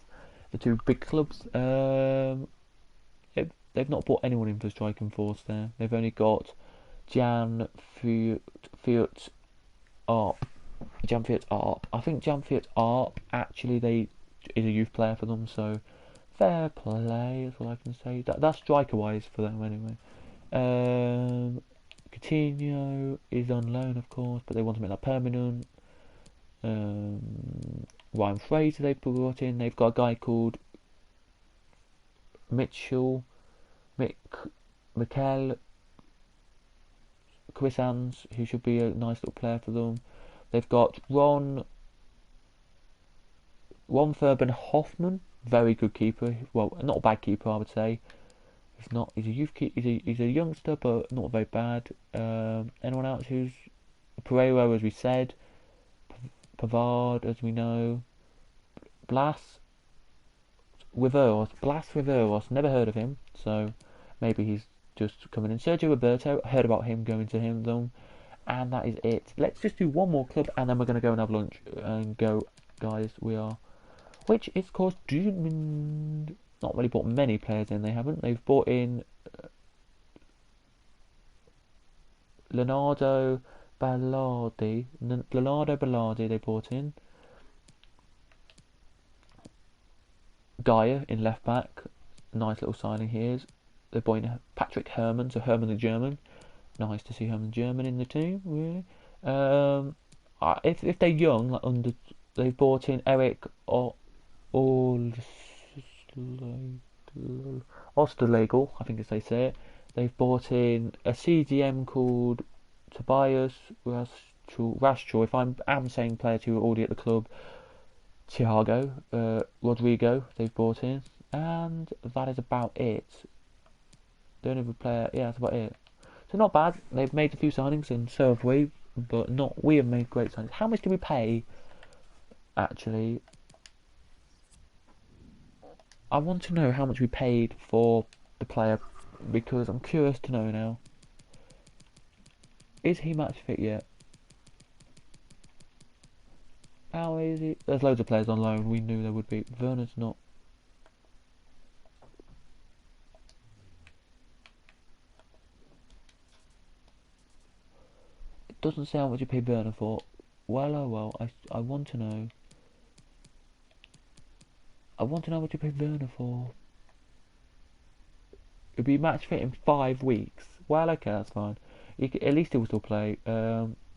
the 2 big clubs. They've not bought anyone in for striking force there. They've only got Jan Fiat Arp. I think Jan Fiat Arp actually is a youth player for them, so fair play is all I can say. That's striker wise for them anyway. Coutinho is on loan, of course, but they want to make that permanent. Ryan Fraser they've brought in. They've got a guy called Michael Quissans, who should be a nice little player for them. They've got Ron Furban Hoffman, very good keeper. Well, not a bad keeper, I would say. He's a youth keeper. He's a youngster, but not very bad. Anyone else who's Pereiro, as we said, Pavard, as we know, Blas Riveros. Never heard of him, so maybe he's just coming in. Sergio Roberto, I heard about him going to him though, and that is it. Let's just do one more club, and then we're going to go and have lunch and go, guys. We are, which is of course Dortmund. Not really bought many players in. They haven't. They've bought in Leonardo Ballardi. They bought in Dyer in left back. Nice little signing here. They're bought in Patrick Herman. So Herman the German. Nice to see Herman the German in the team. Really. If they're young, like they've bought in Eric Osterlegel, I think as they say it. They've bought in a CDM called Tobias Rastro. If I'm saying players who are already at the club, Thiago, Rodrigo, they've bought in, and that is about it. The only other player, yeah, that's about it. So not bad. They've made a few signings, and so have we, but we have made great signings. How much do we pay? Actually, I want to know how much we paid for the player, because I'm curious to know now. Is he match fit yet? How is he? There's loads of players on loan. We knew there would be. Werner's not. It doesn't say how much you pay Werner for. Well, oh well. I want to know. I want to know what you pay Werner for. It'll be match fit in 5 weeks. Well, okay, that's fine. At least he will still play.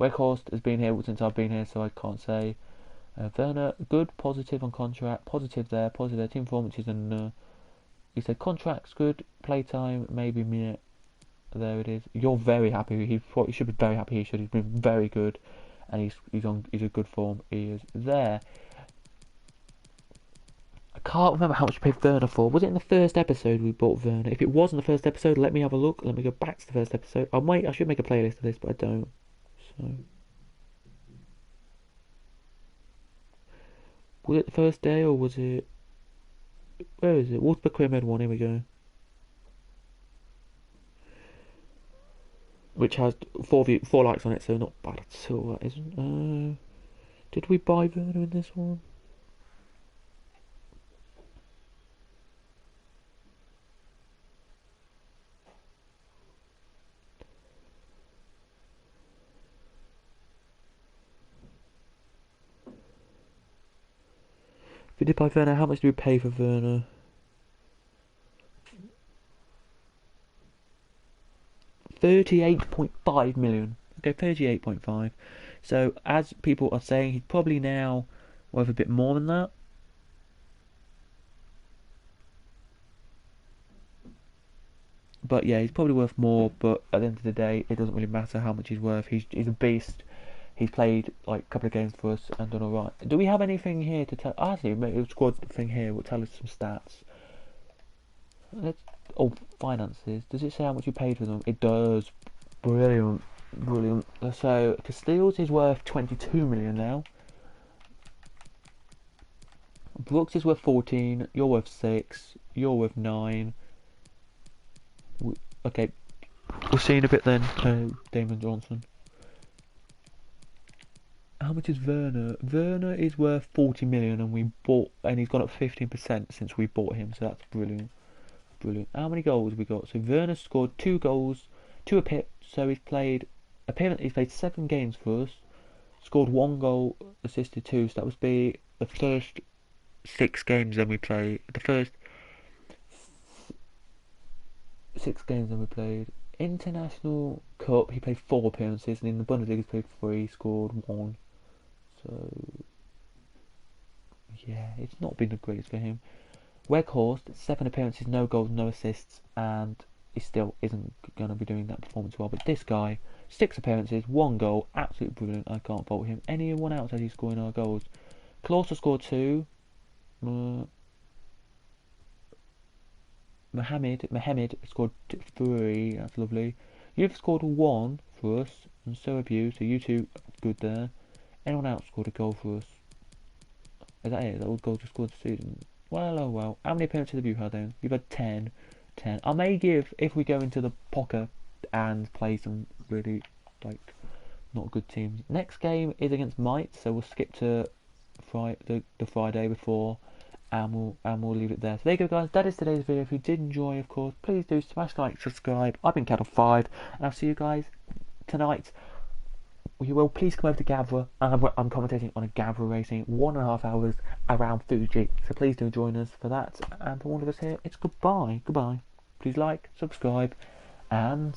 Weghorst has been here since I've been here, so I can't say. Werner, good, positive on contract, positive there, positive there. Team performances, and he said contracts good, playtime maybe minute. There it is. You're very happy. He should be very happy. He's been very good, and he's a good form. He is there. I can't remember how much we paid Werner for. Was it in the first episode we bought Werner? If it was in the first episode, let me have a look. Let me go back to the first episode. I should make a playlist of this, but I don't. So, was it the first day, or was it? Where is it? Wolfsburg Creamed 1. Here we go. Which has 4 likes on it, so not bad at all. That isn't. Did we buy Werner in this one? If we did buy Werner, how much do we pay for Werner? £38.5 million. Okay, 38.5. So, as people are saying, he's probably now worth a bit more than that. But yeah, he's probably worth more, but at the end of the day, it doesn't really matter how much he's worth. He's a beast. He's played like a couple of games for us and done alright. Do we have anything here to tell? Actually, maybe a squad thing here will tell us some stats. Finances. Does it say how much you paid for them? It does. Brilliant. So Casteels is worth 22 million now. Brooks is worth 14. You're worth 6. You're worth 9. Okay, we'll see in a bit then. Damon Johnson. How much is Werner? Werner is worth 40 million, and he's gone up 15% since we bought him. So that's brilliant. How many goals have we got? So Werner scored 2 goals, 2 appearances. So he's played 7 games for us. Scored 1 goal, assisted 2. So that would be the first 6 games then we played. The first 6 games then we played. International Cup, he played 4 appearances, and in the Bundesliga, he played 3, scored 1. So, yeah, it's not been the greatest for him. Weghorst, 7 appearances, no goals, no assists, and he still isn't going to be doing that performance well. But this guy, 6 appearances, 1 goal, absolutely brilliant. I can't fault him. Anyone else actually scoring our goals? Klaassen scored 2. Mohamed scored 3. That's lovely. You've scored 1 for us, and so have you. So you two, good there. Anyone else scored a goal for us? Is that it? Is that all the goals you scored this season? Well, oh well. How many appearances have you had then? You've had 10. I may give, if we go into the poker and play some really, like, not good teams. Next game is against Might, so we'll skip to the Friday before, and we'll leave it there. So there you go, guys. That is today's video. If you did enjoy, of course, please do smash like, subscribe. I've been Cattle5, and I'll see you guys tonight. You will please come over to Gavra. I'm commentating on a Gavra racing 1.5 hours around Fuji. So please do join us for that. And for all of us here, it's goodbye. Goodbye. Please like, subscribe, and